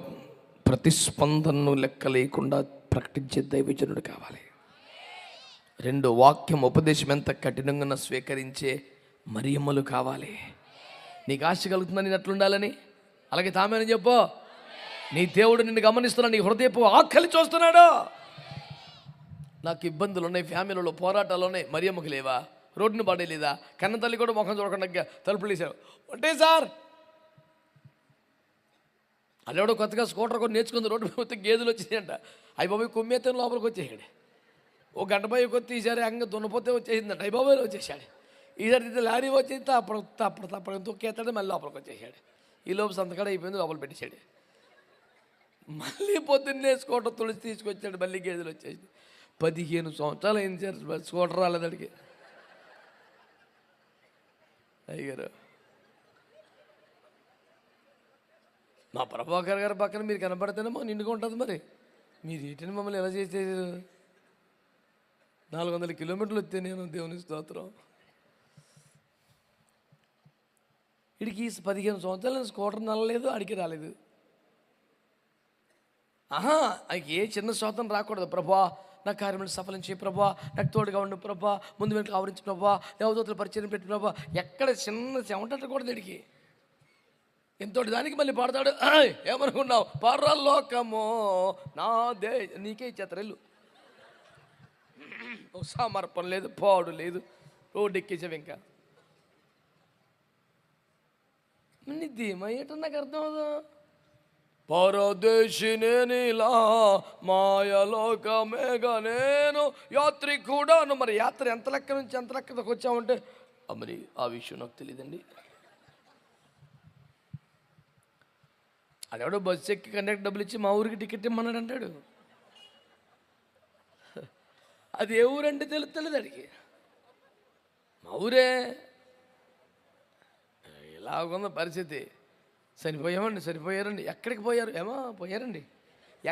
A: ప్రతిస్పందనను లెక్క లేకుండా ప్రకటించే దైవజనుడు కావాలి. 2 వాక్యం ఉపదేశం ఎంత కఠినంగా స్వీకరించే మరియమ్మలు కావాలి. నీకు ఆశ కలుగుతుందని నేను అట్లుండాలని, అలాగే తామేనని చెప్పు. నీ దేవుడు నిన్ను గమనిస్తున్నాడు, నీ హృదయపు ఆకలి చూస్తున్నాడు. నాకు ఇబ్బందులు ఉన్నాయి, ఫ్యామిలీలో పోరాటాలు ఉన్నాయి. మరియమ్మకి లేవా? రోడ్డును పడేలేదా? కన్న తల్లి కూడా ముఖం చూడకుండా తలుపులు వేసారు. అంటే సార్ అల్లెవడో కొత్తగా స్కూటర్ కూడా నేర్చుకుంది, రోడ్డు మొత్తం గేదెలు వచ్చినాయంట. అయ్యి బాబాయ్ కొమ్మేస్తే లోపలికి వచ్చేసాడు. ఓ గంట పోయి కొత్త తీసారు, అంగ దున్నపోతే వచ్చేసిందంట. అయ్యి బాబాయ్ వచ్చేసాడు. ఈసారి లారీ వచ్చి తప్పడు తొక్కేస్తాడు, మళ్ళీ లోపలికి వచ్చేసాడు. ఈ లోపు సంతకాడ అయిపోయింది, లోపల పెట్టేశాడు. మళ్ళీ పొద్దున్నే స్కూటర్ తుడిచి తీసుకొచ్చాడు, మళ్ళీ గేదెలు వచ్చేసి 15 సంవత్సరాలు అయింది సార్ స్కూటర్ రాలేదు అడిగి. అయ్యారు మా ప్రభాకర్ గారి పక్కన మీరు కనపడితేనేమో నిండుగా ఉంటుంది. మరి మీరు ఏంటని మమ్మల్ని ఎలా చేసేది? 400 కిలోమీటర్లు వస్తే నేను దేవుని స్తోత్రం. వీడికి 15 సంవత్సరాలు స్కూటర్ నల్లలేదు, అడిగి రాలేదు. ఏ చిన్న స్తోత్రం రాకూడదు. ప్రభా నా కార్యములు సఫలం చేయి ప్రభా, నాకు తోడుగా ఉండు ప్రభా, ముందు వెనక ఆవరించి ప్రభా, దేవదూతల పరిచయం పెట్టి ప్రభా. ఎక్కడ చిన్న చెమటకూడదు వీడికి. ఎంతోటి దానికి మళ్ళీ పాడతాడు. ఏమనుకున్నావు? పరలోకమో నా నీకే ఇచ్చేత్తరెళ్ళు. సమర్పణ లేదు, పాడు లేదు, రోడ్డు ఎక్కేసావు. ఇంకా నీ ధీమా ఏంటో నాకు అర్థం అవుదా? పరదేశినేనిలా మాయలోకమేగా నేను యాత్రి కూడాను. మరి యాత్ర ఎంత లెక్క నుంచి ఎంత లెక్కకు వచ్చామంటే మరి ఆ విషయం నాకు తెలియదండి. అదెవడో బస్సు ఎక్కి కండక్టర్ డబ్బులు ఇచ్చి మా ఊరికి టికెట్ ఇమ్మన్నాడు అంటాడు. అది ఏ ఊరంటే తెలుస్తలేదు అడిగి. మా ఊరే. ఇలాగుంది పరిస్థితి. సరిపోయారండి. ఎక్కడికి పోయారు? ఏమో పోయారండి.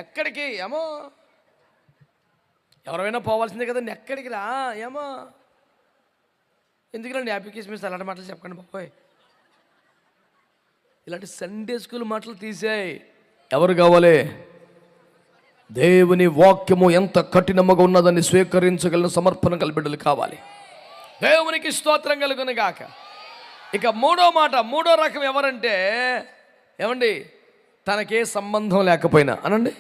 A: ఎక్కడికి? ఏమో. ఎవరైనా పోవాల్సిందే కదండి. ఎక్కడికి రా? ఏమో. ఎందుకులండి అప్లికేషన్ మీద అలాంటి మాటలు చెప్పకండి బాబోయ్. ఇలాంటి సండే స్కూల్ మాటలు తీసేయి. ఎవరు కావాలి? దేవుని వాక్యము ఎంత కఠినముగా ఉన్నదని స్వీకరించగలిగిన సమర్పణ గల బిడ్డలు కావాలి. దేవునికి స్తోత్రం కలుగును గాక. ఇక మూడో రకం ఎవరంటే, ఏమండి, తనకే సంబంధం లేకపోయినా అనండి,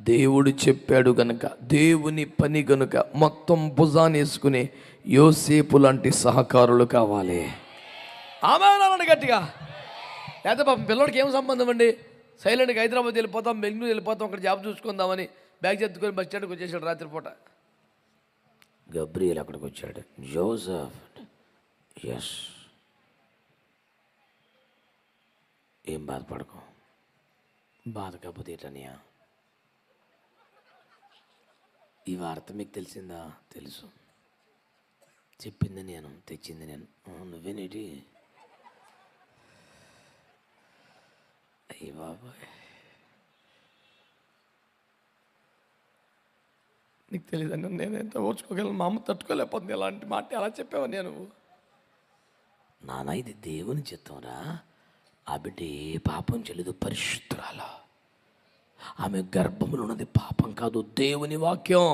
A: దేవుడు చెప్పాడు గనుక, దేవుని పని గనుక మొత్తం భుజాన్ని వేసుకుని యోసేపు లాంటి సహకారులు కావాలి. ఆమె గట్టిగా. లేకపోతే పాపం పిల్లడికి ఏం సంబంధం అండి? సైలెంట్గా హైదరాబాద్ వెళ్ళిపోతాం, బెంగళూరు వెళ్ళిపోతాం, అక్కడ జాబ్ చూసుకుందామని బ్యాగ్ చెత్తుకొని బస్ స్టాండ్కి వచ్చేసాడు రాత్రిపూట. గబ్రియల్ అక్కడికి వచ్చాడు. జోసెఫ్, ఎస్, ఏం బాధపడకు, బాధ కాకపోతే ఏంటనియా? ఈ వార్త మీకు తెలిసిందా? తెలుసు. చెప్పింది నేను, తెచ్చింది నేను. నువ్వేనేటి? అయ్యి బాబాయ్, నీకు తెలియదండి, నేను ఎంత ఓర్చుకోగలను. మా అమ్మ తట్టుకోలేకపోతుంది ఎలాంటి మాట ఎలా చెప్పావా? నేను నాన్న, ఇది దేవుని చిత్తంరా. ఆ బిడ్డ ఏ పాపం చెల్లిదు, పరిశుద్ధురాల. ఆమె గర్భంలో ఉన్నది పాపం కాదు, దేవుని వాక్యం.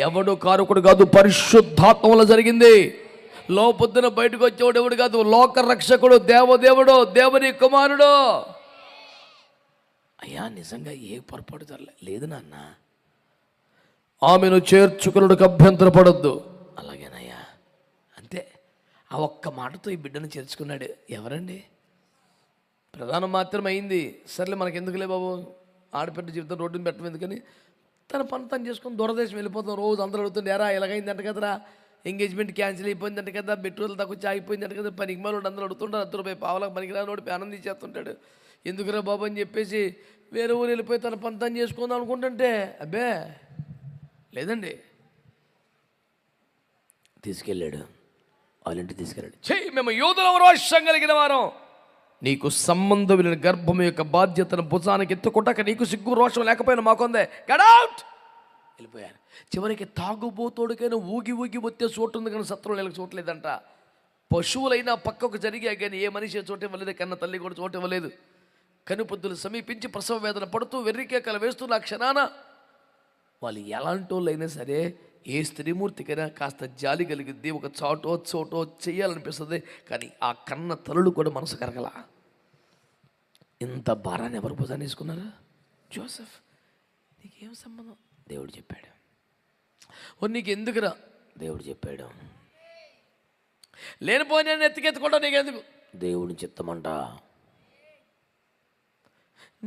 A: ఎవడు కారకుడు కాదు, పరిశుద్ధాత్మలో జరిగింది. లోపొద్దున బయటకు వచ్చేవాడు ఎవడు కాదు, లోక రక్షకుడు, దేవదేవుడు, దేవుని కుమారుడు. అయ్యా నిజంగా ఏ పొరపాటు లేదు నాన్న. ఆమెను చేర్చుకున్నకు అభ్యంతరపడొద్దు. అలాగేనయ్యా. అంతే. ఆ ఒక్క మాటతో ఈ బిడ్డను చేర్చుకున్నాడు. ఎవరండి? ప్రధానం మాత్రమే అయింది. సర్లే మనకెందుకులే బాబు, ఆడపిల్ల జీవితం రోడ్డుని పెట్టడం ఎందుకని తన పని తను చేసుకుని దూరదేశం వెళ్ళిపోతాం. రోజు అందరూ అడుగుతుంది, ఎరా ఎలాగైందంట కదరా, ఎంగేజ్మెంట్ క్యాన్సిల్ అయిపోయిందంట కదా, పెట్రోల్ తక్కువ ఆగిపోయిందంట కదా. పనికి మాలోడు అందరూ అడుగుతుంటారు. 10 రూపాయలు పావలకు పనికిరానోడు ఆనందించేస్తుంటాడు. ఎందుకురా బాబు అని చెప్పేసి వేరే ఊరు వెళ్ళిపోయి తన పని తను చేసుకుందాం అనుకుంటుంటే, అబ్బే లేదండి. తీసుకెళ్ళాడు, వాళ్ళ ఇంటికి తీసుకెళ్ళాడు. చెయ్యి, మేము యూదులం, రోషం కలిగిన వారం, నీకు సంబంధం లేని గర్భం యొక్క బాధ్యతను భుజానికి ఎత్తుకుంటాక నీకు సిగ్గు రోషం లేకపోయినా మాకుందే. Get out. వెళ్ళిపోయారు. చివరికి తాగుబోతోడికైనా ఊగి వచ్చే చోటు ఉంది కానీ శత్రువులు నెలకు చూడలేదంట. పశువులైనా పక్కకు జరిగా కానీ ఏ మనిషి చోటు ఇవ్వలేదు, కన్న తల్లి కూడా చోటు ఇవ్వలేదు. కనుపొద్దులు సమీపించి ప్రసవ వేదన పడుతూ వెర్రికేకలు వేస్తున్న క్షణాన వాళ్ళు ఎలాంటి వాళ్ళు అయినా సరే, ఏ స్త్రీమూర్తికైనా కాస్త జాలి కలిగిద్ది, ఒక చోటో చెయ్యాలనిపిస్తుంది. కానీ ఆ కన్న తల్లులు కూడా మనసు కరగల. ఇంత భారాన్ని ఎవరు భుజాన్ని తీసుకున్నారు? జోసెఫ్, నీకేం సంబంధం? దేవుడు చెప్పాడు. నీకు ఎందుకురా? దేవుడు చెప్పాడు. లేనిపోయిన ఎత్తుకెత్తుకుంటా, నీకెందుకు? దేవుని చిత్తమంట.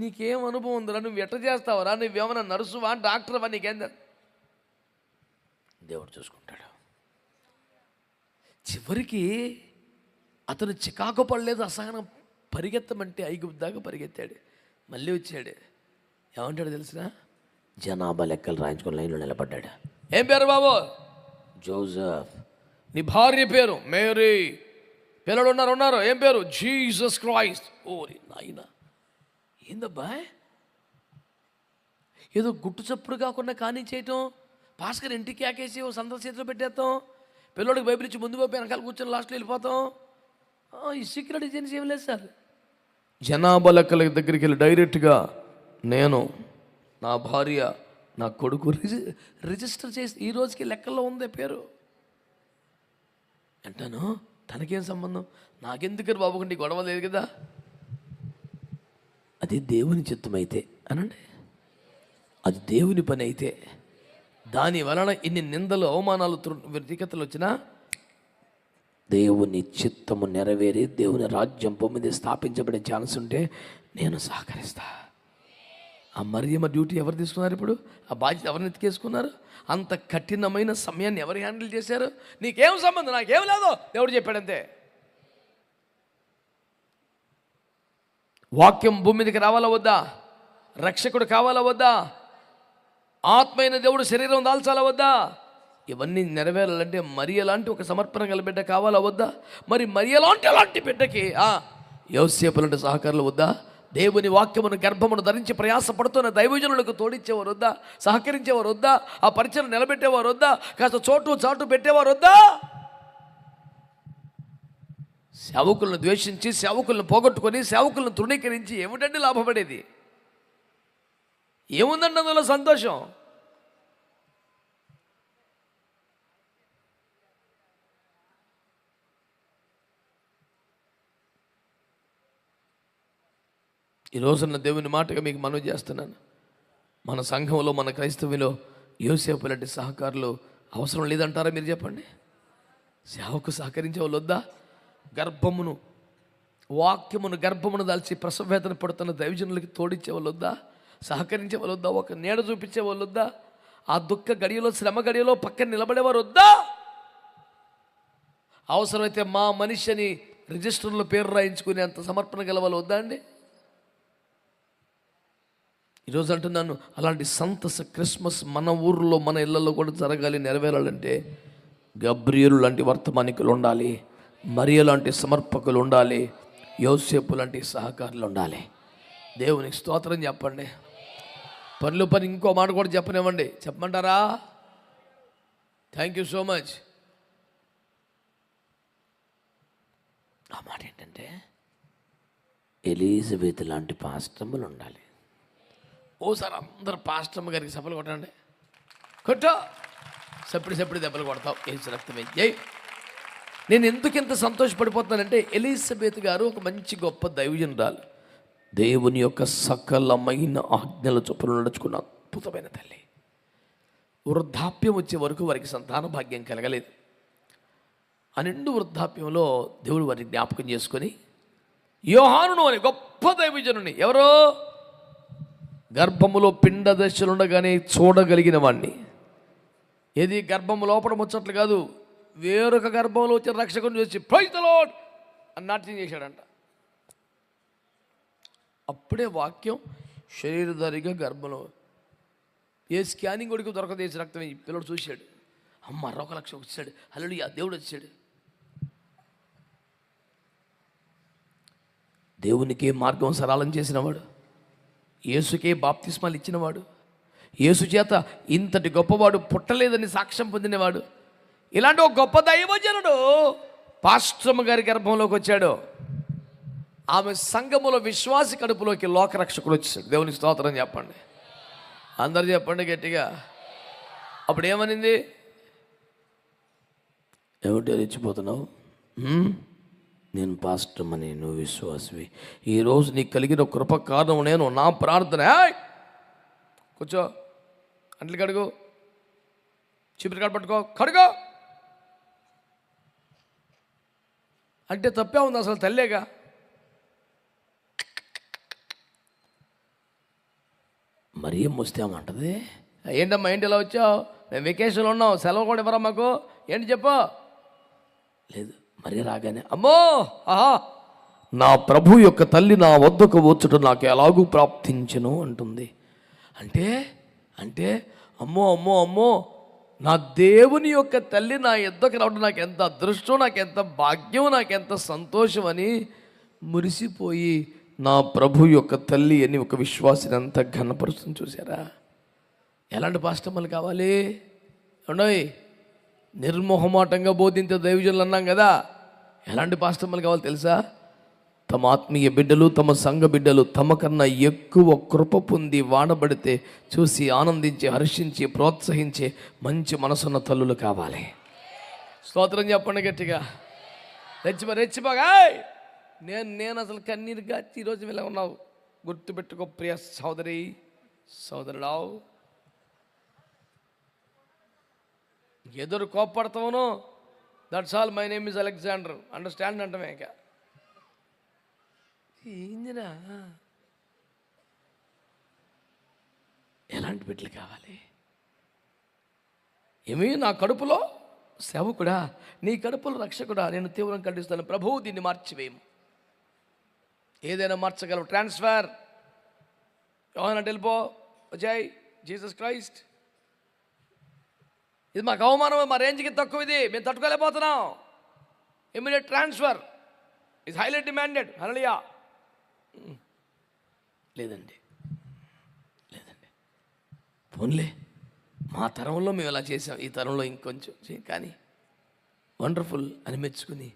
A: నీకేం అనుభవం ఉందిరా? నువ్వు ఎట్ట చేస్తావురా? నువ్వేమన్నా నర్సువా, డాక్టర్వా? నీకేందా? దేవుడు చూసుకుంటాడు. చివరికి అతను చికాకు పడలేదు, అసహనం, పరిగెత్తమంటే ఐగుప్తు దాకా పరిగెత్తాడు. మళ్ళీ వచ్చాడు. ఏమంటాడు తెలిసిన? జనాభా లెక్కలు రాయించుకొని లైన్లో నిలబడ్డాడు. ఏం పేరు బాబు? జోసెఫ్. నీ భార్య పేరు మేరీ. పిల్లలు ఉన్నారు. ఏం పేరు? Jesus Christ. ఓరి నాయన, ఏందబ్బా ఏదో గుట్టు చప్పుడు కాకుండా కానీ చేయటం, భాస్కర్ ఇంటికి ఆకేసి ఓ సందర్శ చేతిలో పెట్టేస్తాం, పిల్లోడికి బైబిల్ ఇచ్చి ముందు పోయి వెనకాల కూర్చొని లాస్ట్లో వెళ్ళిపోతాం. ఈ సీక్రెట్ ఏజెన్సీ ఏం లేదు సార్. జనాభా లెక్కల దగ్గరికి వెళ్ళి డైరెక్ట్గా నేను, నా భార్య, నా కొడుకు రిజిస్టర్ చేసి ఈ రోజుకి లెక్కల్లో ఉంది పేరు అంటాను. తనకేం సంబంధం? నాకెందుకు బాబు, నీ గొడవ లేదు కదా. అది దేవుని చిత్తం అయితే అనండి, అది దేవుని పని అయితే, దాని వలన ఇన్ని నిందలు, అవమానాలు, వ్యతిరేకతలు వచ్చినా దేవుని చిత్తము నెరవేరి దేవుని రాజ్యం పొమ్మిది స్థాపించబడే ఛాన్స్ ఉంటే నేను సహకరిస్తా. ఆ మరియమ్మ డ్యూటీ ఎవరు తీసుకున్నారు? ఇప్పుడు ఆ బాధ్యత ఎవరిని ఎత్తికేసుకున్నారు? అంత కఠినమైన సమయాన్ని ఎవరు హ్యాండిల్ చేశారు? నీకేం సంబంధం, నాకేం లేదు, దేవుడు చెప్పాడంతే. వాక్యం భూమి మీదకి రావాలా వద్దా? రక్షకుడు కావాలా వద్దా? ఆత్మైన దేవుడు శరీరం దాల్చాలా వద్దా? ఇవన్నీ నెరవేరాలంటే మరియ లాంటి ఒక సమర్పణ గల బిడ్డ కావాలా వద్దా? మరి మరియ లాంటి బిడ్డకి యోసేపు లాంటి సహకారులు వద్దా? దేవుని వాక్యమును గర్భమును ధరించి ప్రయాసపడుతున్న దైవజనులకు తోడిచ్చేవారు వద్దా? సహకరించేవారు వద్దా? ఆ పరిచయం నిలబెట్టేవారు వద్దా? కాస్త చాటు పెట్టేవారు వద్దా? సేవకులను ద్వేషించి, సేవకులను పోగొట్టుకొని, సేవకులను తృణీకరించి ఏమిటండి లాభపడేది? ఏముందండి అందులో సంతోషం? ఈ రోజున్న దేవుని మాటగా మీకు మనవి చేస్తున్నాను. మన సంఘంలో, మన క్రైస్తవులో యోసేపు లాంటి సహకారులు అవసరం లేదంటారా? మీరు చెప్పండి. సేవకు సహకరించే వాళ్ళు వద్దా? వాక్యమును గర్భమును దాల్చి ప్రసవేదన పడుతున్న దైవజనులకి తోడిచ్చే వాళ్ళు వద్దా? సహకరించే వాళ్ళు వద్దా? ఒక నీడ చూపించే వాళ్ళు వద్దా? ఆ దుఃఖ గడియలో, శ్రమ గడియలో పక్కన నిలబడేవారు వద్దా? అవసరమైతే మా మనిషిని రిజిస్టర్లో పేరు రాయించుకునే అంత సమర్పణ గల వాళ్ళు వద్దా అండి? ఈరోజు అంటున్నాను, అలాంటి సంతస క్రిస్మస్ మన ఊర్లో, మన ఇళ్లలో కూడా జరగాలి, నెరవేరాలంటే గబ్రియేలు లాంటి వర్తమానికులు ఉండాలి, మరియ లాంటి సమర్పకులు ఉండాలి, యోసేపు లాంటి సహకారులు ఉండాలి. దేవునికి స్తోత్రం చెప్పండి. పని ఇంకో మాట కూడా చెప్పనివ్వండి. చెప్పమంటారా? Thank you so much. ఆ మాట ఏంటంటే, ఎలిజబెత్ లాంటి పాస్టమ్మలు ఉండాలి. ఓసారి అందరు పాస్టమ్మ గారికి సభలు కొట్టండి. కొట్టో, సప్పుడు దెబ్బలు కొడతావు. ఏసు రక్తమే జై. నేను ఎందుకు ఇంత సంతోషపడిపోతున్నానంటే, ఎలిజబెత్ గారు ఒక మంచి గొప్ప దైవజనురాలు, దేవుని యొక్క సకలమైన ఆజ్ఞల చొప్పున నడుచుకున్న అద్భుతమైన తల్లి. వృద్ధాప్యం వచ్చే వరకు వారికి సంతాన భాగ్యం కలగలేదు. ఆ నిండు వృద్ధాప్యంలో దేవుడు వారిని జ్ఞాపకం చేసుకొని యోహానును అని గొప్ప దైవజనుని, ఎవరో గర్భములో పిండ దశలు ఉండగానే చూడగలిగిన వాడిని, ఏది గర్భము లోపల ముచ్చట్లు కాదు, వేరొక గర్భంలో వచ్చిన రక్షకుని చూసి ప్రైజ్ ది లార్డ్ అని నాట్యం చేశాడంట. అప్పుడే వాక్యం శరీరధారిగా గర్భంలో ఏ స్కానింగ్ కొడుకు దొరకదేసి రక్తం పిల్లడు చూశాడు. అమ్మ 1,00,000 వచ్చాడు, హల్లెలూయా, దేవుడు వచ్చాడు. దేవునికే మార్గం సరళం చేసినవాడు, యేసుకే బాప్తిస్మాలు ఇచ్చినవాడు, యేసు చేత ఇంతటి గొప్పవాడు పుట్టలేదని సాక్ష్యం పొందినవాడు, ఇలాంటి ఒక గొప్ప దైవజనుడు పాస్టమ్మ గారి గర్భంలోకి వచ్చాడు. ఆమె సంఘములో విశ్వాసి కడుపులోకి లోకరక్షకుడు వచ్చాడు. దేవునికి స్తోత్రం చెప్పండి. అందరు చెప్పండి గట్టిగా. అప్పుడు ఏమనింది? ఏమిటో రెచ్చిపోతున్నావు? నేను పాస్టమ్మని, నువ్వు విశ్వాసవి. ఈరోజు నీకు కలిగిన కృప కారణం నేను, నా ప్రార్థన. కూర్చో, అంట్లు కడుగు, చీపురు కాడ పట్టుకో, కడుగో అంటే తప్పే ఉంది? అసలు తల్లేగా. మరి ఏం వస్తామంటది, ఏంటమ్మా ఏంటి ఇలా వచ్చావు? మేము వెకేషన్లో ఉన్నాం, సెలవు కూడా ఇవ్వరా మాకు, ఏంటి చెప్పు. లేదు. మరి రాగానే అమ్మో, ఆహా, నా ప్రభు యొక్క తల్లి నా వద్దకు వచ్చుట నాకు ఎలాగూ ప్రాప్తించను అంటుంది. అంటే అంటే అమ్మో అమ్మో అమ్మో, నా దేవుని యొక్క తల్లి నా యొద్దకు రావడం నాకు ఎంత అదృష్టం, నాకు ఎంత భాగ్యం, నాకు ఎంత సంతోషం అని మురిసిపోయి నా ప్రభు యొక్క తల్లి అని ఒక విశ్వాసిని అంతా ఘనపరుస్తుంది. చూసారా? ఎలాంటి పాస్టమ్మలు కావాలి? ఉండవి నిర్మోహమాటంగా బోధించే దైవజనులు అన్నాం కదా. ఎలాంటి పాస్టమ్మలు కావాలి తెలుసా? తమ ఆత్మీయ బిడ్డలు, తమ సంఘ బిడ్డలు తమకన్నా ఎక్కువ కృప పొంది వాడబడితే చూసి ఆనందించి హర్షించి ప్రోత్సహించే మంచి మనసున్న తల్లులు కావాలి. స్తోత్రం చెప్పండి గట్టిగా. రెచ్చిపోగా నేను అసలు కన్నీరు గాచి ఈరోజు ఇలా ఉన్నావు. గుర్తుపెట్టుకో ప్రియ సోదరి సోదరుడావు, ఎదురు కోప్పడతావును, that's all, my name is Alexander, understand అంటమే. ఇక ఏందిరా, ఎలాంటి బిడ్డలు కావాలి? ఏమి నా కడుపులో సేవకుడా, నీ కడుపులో రక్షకుడా, నేను తీవ్రంగా ఖండిస్తాను. ప్రభువు దీన్ని మార్చివేయము. ఏదైనా మార్చగలవు. ట్రాన్స్ఫర్, యోహానా వెళ్ళిపో, వచ్చాయి జీసస్ క్రైస్ట్. ఇది మాకు అవమానం, మా రేంజ్కి తక్కువ, ఇది మేము తట్టుకోలేకపోతున్నాం. Immediate transfer is highly demanded. Hallelujah. లేదండి పోన్లే, మా తరంలో మేము ఎలా చేసాం, ఈ తరంలో ఇంకొంచెం కానీ వండర్ఫుల్ అని మెచ్చుకుని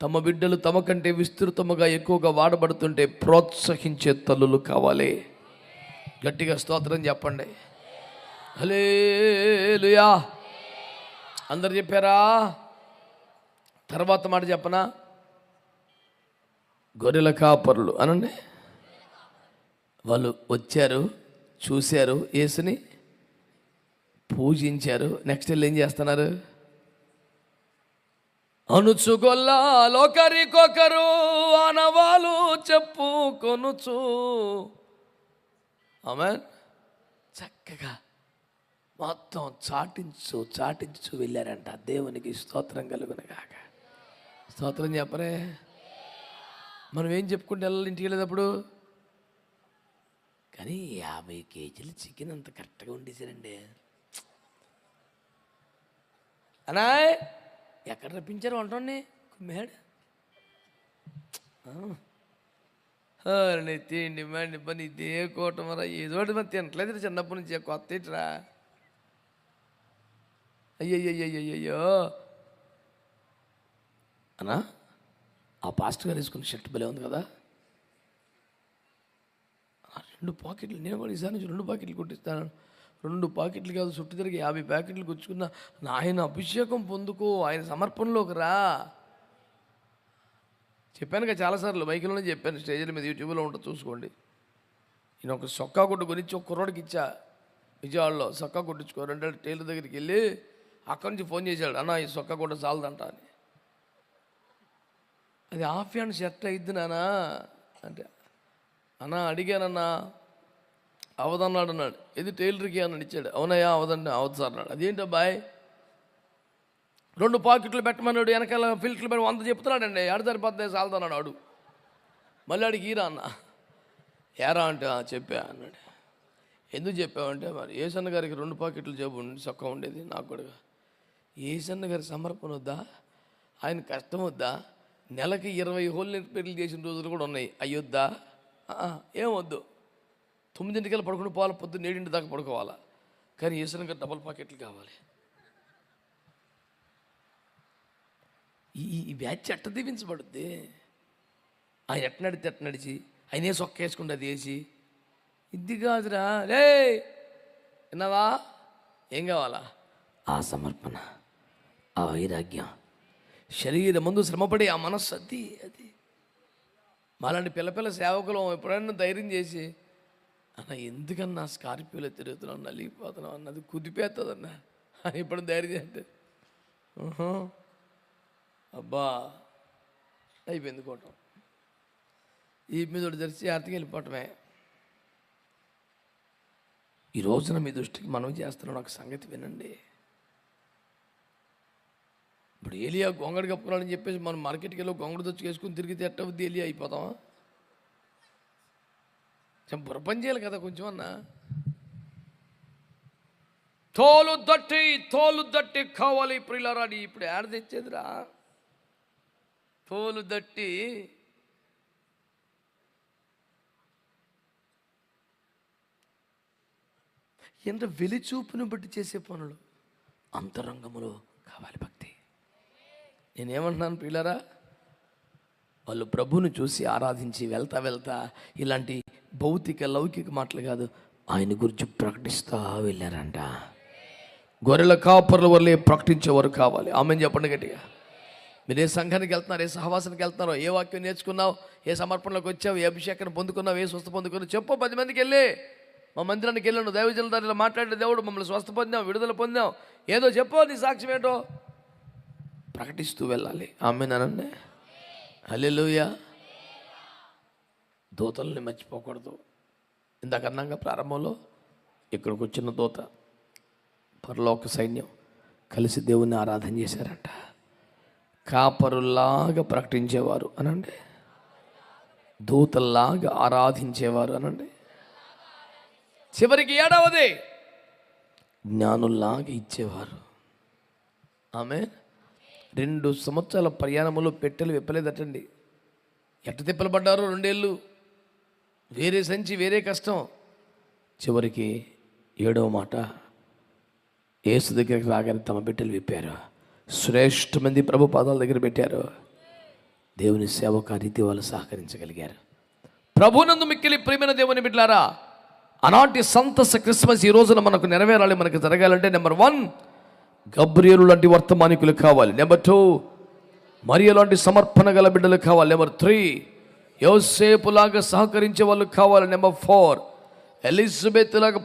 A: తమ బిడ్డలు తమ కంటే విస్తృతముగా ఎక్కువగా వాడబడుతుంటే ప్రోత్సహించే తల్లులు కావాలి. గట్టిగా స్తోత్రం చెప్పండి. హల్లెలూయా. అందరు చెప్పారా? తర్వాత మాట చెప్పనా? గొర్రెల కాపరులు అనండి. వాళ్ళు వచ్చారు, చూశారు, యేసుని పూజించారు. నెక్స్ట్ వీళ్ళు ఏం చేస్తున్నారు? అనుచుగొల్లా లోకరికొకరు ఆనవాలు చెప్పుకొనుచు, ఆమేన్, చక్కగా మొత్తం చాటించు వెళ్ళారంట. దేవునికి స్తోత్రం కలుగునుగాక. స్తోత్రం చెప్పరే. మనం ఏం చెప్పుకుంటే వెళ్ళాలి ఇంటికి వెళ్ళేటప్పుడు? కానీ 50 కేజీలు చికెన్ అంత కరెక్ట్గా వండేసారండి. అనాయ్ ఎక్కడ రప్పించారు వంటని? కుమ్మేడు తిండి మండి పని ఇదే కూటమరా, ఏదోటి మరి తినట్లేదు చిన్నప్పటి నుంచి. కొత్త ఇట్రా, అయ్యయ్యయ్యయ్యో అన్నా. ఆ పాస్టర్ గారు వేసుకున్న షర్ట్ భలే ఉంది కదా. 2 పాకెట్లు, నేను కూడా ఈసారి నుంచి 2 పాకెట్లు కుట్టిస్తాను. 2 పాకెట్లు కాదు, చుట్టూ తిరిగి 50 ప్యాకెట్లు గుచ్చుకున్న. ఆయన అభిషేకం పొందుకో, ఆయన సమర్పణలోకి రా. చెప్పాను కదా చాలాసార్లు, మైకిల్లోనే చెప్పాను, స్టేజ్ల మీద, యూట్యూబ్లో ఉంటుంది చూసుకోండి. నేను ఒక సొక్కా గుడ్డు గురించి ఒక కుర్రోడికి ఇచ్చా, విజయవాడలో. సొక్కా కుట్టించుకో 2 ఏళ్ళ టైలర్ దగ్గరికి వెళ్ళి అక్కడి నుంచి ఫోన్ చేశాడు, అన్న ఈ సొక్కా గుడ్డ చాలదంట అని. అది హాఫ్ హ్యాండ్ షర్ట్ అయిద్ది నానా అంటే, అన్నా అడిగానన్నా అవదన్నాడు అన్నాడు. ఇది టైలర్కి అన్నాడు, ఇచ్చాడు. అవునయ్యా అవదండి, అవదు సార్ అన్నాడు. అదేంటి అబ్బాయి 2 పాకెట్లు పెట్టమన్నాడు, వెనకాల ఫిల్టర్లు పెట్టి 100 చెప్తున్నాడండి. సరిపోతుంది చాలదన్నాడు. ఆడు మళ్ళీ అడిగి ఈరా అన్న. ఏరా అంటే చెప్పా అన్నాడు. ఎందుకు చెప్పావంటే, మరి ఏసన్న గారికి 2 పాకెట్లు జబ్బు చొక్కా ఉండేది, నాకు కూడా. ఏసన్న గారి సమర్పణ వద్దా? ఆయన కష్టం వద్దా? నెలకి 20 హోల్ పెళ్లి చేసిన రోజులు కూడా ఉన్నాయి. అయ్యొద్దా? ఏమొద్దు. 9 పడుకుని పోవాలి, పొద్దున్న 7 దాకా పడుకోవాలా. కానీ ఏసన్న గారు డబల్ పాకెట్లు కావాలి. ఈ బ్యాచ్ ఎట్ట దీవించబడుద్ది? ఆయన ఎట్ట నడితే ఎట్ట నడిచి, ఆయనే సొక్క వేసుకుంటే అది వేసి, ఇది కాదురా రే, విన్నావా? ఏం కావాలా? ఆ సమర్పణ, ఆ వైరాగ్యం, శరీరం ముందు శ్రమపడి ఆ మనస్సు, అది మాలాంటి పిల్ల సేవకులు ఎప్పుడైనా ధైర్యం చేసి, అన్న ఎందుకన్నా స్కార్పియోలో తిరుగుతున్నావు, నలిగిపోతున్నావు అన్నది కుదిపేస్తుందన్నా అని ఇప్పుడు ధైర్యం చేస్తే, అబ్బా అయిపోయింది కోటం. ఈ మీద తెరిచి ఆర్తికి వెళ్ళిపోవటమే. ఈ రోజున మీ దృష్టికి మనం చేస్తున్నాం ఒక సంగతి వినండి. ఇప్పుడు ఏలియా గొంగడి కప్పుకోవాలని చెప్పేసి మనం మార్కెట్కి వెళ్ళి గొంగడి తెచ్చి వేసుకుని తిరిగితే ఎట్టవుద్ది, ఏలియా అయిపోతామా? బుర్ర పని చేయాలి కదా కొంచెం అన్నా. తోలు దట్టి కావాలి ప్రియులారాని. ఇప్పుడు ఏడ తెచ్చేదిరా తోలు దట్టి? ఎంత వెలిచూపును బట్టి చేసే పనులు, అంతరంగములో కావాలి భక్తి. నేనేమంటున్నాను ప్రియులారా, వాళ్ళు ప్రభువుని చూసి ఆరాధించి వెళ్తా ఇలాంటి భౌతిక లౌకిక మాటలు కాదు, ఆయన గురించి ప్రకటిస్తూ వెళ్ళారంట. గొర్రెల కాపర్ల వల్లే ప్రకటించేవారు కావాలి. ఆమెను చెప్పండి గట్టిగా. మీరు ఏ సంఘానికి వెళ్తున్నారు, ఏ సహవాసానికి వెళ్తున్నారో, ఏ వాక్యం నేర్చుకున్నావు, ఏ సమర్పణలోకి వచ్చావు, ఏ అభిషేకాన్ని పొందుకున్నావు, ఏ స్వస్థ పొందుకున్నావు చెప్పు. 10 మందికి వెళ్ళి, మా మందిరానికి వెళ్ళాను, దైవజనుల ద్వారా మాట్లాడే దేవుడు మమ్మల్ని స్వస్థ పొందాం, విడుదల పొందాం, ఏదో చెప్పు, నీ సాక్ష్యం ఏంటో ప్రకటిస్తూ వెళ్ళాలి. ఆమేనండి. హల్లెలూయా. దూతల్ని మర్చిపోకూడదు. ఇందాక అన్నాక ప్రారంభంలో ఇక్కడికి వచ్చిన దూత, పరలోక సైన్యం కలిసి దేవుణ్ణి ఆరాధన చేశారంట. కాపరుల్లాగా ప్రకటించేవారు అనండి, దూతల్లాగా ఆరాధించేవారు అనండి. చివరికి 7వది జ్ఞానుల్లాగా ఇచ్చేవారు. ఆమె 2 సంవత్సరాల ప్రయాణంలో పెట్టెలు విప్పలేదటండి. ఎట్ట తిప్పలు పడ్డారు 2 ఏళ్ళు, వేరే సంచి వేరే కష్టం. చివరికి 7వ మాట, యేసు దగ్గరికి రాగానే తమ బిడ్డలు విప్పారు, శ్రేష్టమంది ప్రభు పాదాల దగ్గర పెట్టారు. దేవుని సేవకు రీతి వాళ్ళు సహకరించగలిగారు. ప్రభునందు మిక్కిలి ప్రియమైన దేవుని బిడ్డలారా, అలాంటి సంతస క్రిస్మస్ ఈ రోజున మనకు నెరవేరాలి, మనకు జరగాలంటే నెంబర్ 1 గబ్రియేలు లాంటి వర్తమానికులు కావాలి. నెంబర్ 2 మరియ లాంటి సమర్పణ గల బిడ్డలు కావాలి. నెంబర్ 3 యోసేపులాగా సహకరించే వాళ్ళు కావాలి. నెంబర్ 4 ఎలిజబెత్ లాగా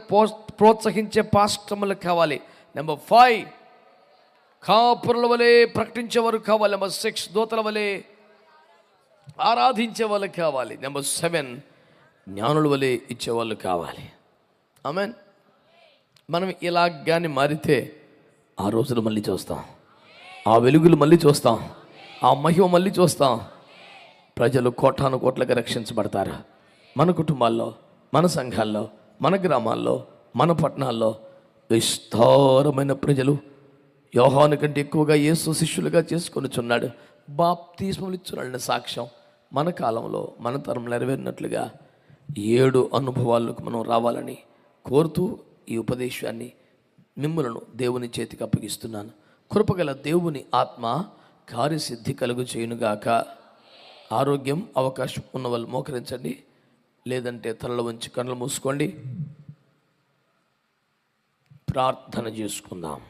A: ప్రోత్సహించే పాస్టర్లు కావాలి. నెంబర్ 5 కాపురుల వలె ప్రకటించేవారు కావాలి. నెంబర్ 6 దూతల వలె ఆరాధించే వాళ్ళు కావాలి. నెంబర్ 7 జ్ఞానుల వలె ఇచ్చేవాళ్ళు కావాలి. ఆమేన్. మనం ఇలా కానీ మారితే ఆ రోజులు మళ్ళీ చూస్తాం, ఆ వెలుగులు మళ్ళీ చూస్తాం, ఆ మహిమ మళ్ళీ చూస్తాం. ప్రజలు కోటాను కోట్లుగా రక్షించబడతారు. మన కుటుంబాల్లో, మన సంఘాల్లో, మన గ్రామాల్లో, మన పట్టణాల్లో విస్తారమైన ప్రజలు యోహాను కంటే ఎక్కువగా యేసు శిష్యులుగా చేసుకొనిచున్నాడు, బాప్తిస్మములు ఇచ్చున్నాడని సాక్ష్యం మన కాలంలో, మన తరం నెరవేరినట్లుగా 7 అనుభవాలకు మనం రావాలని కోరుతూ ఈ ఉపదేశాన్ని మిమ్ములను దేవుని చేతికి అప్పగిస్తున్నాను. కృపగల దేవుని ఆత్మ కార్యసిద్ధి కలుగు చేయునుగాక. ఆరోగ్యం అవకాశం ఉన్న వాళ్ళు మోకరించండి, లేదంటే తలలో ఉంచి కళ్ళు మూసుకోండి. ప్రార్థన చేసుకుందాం.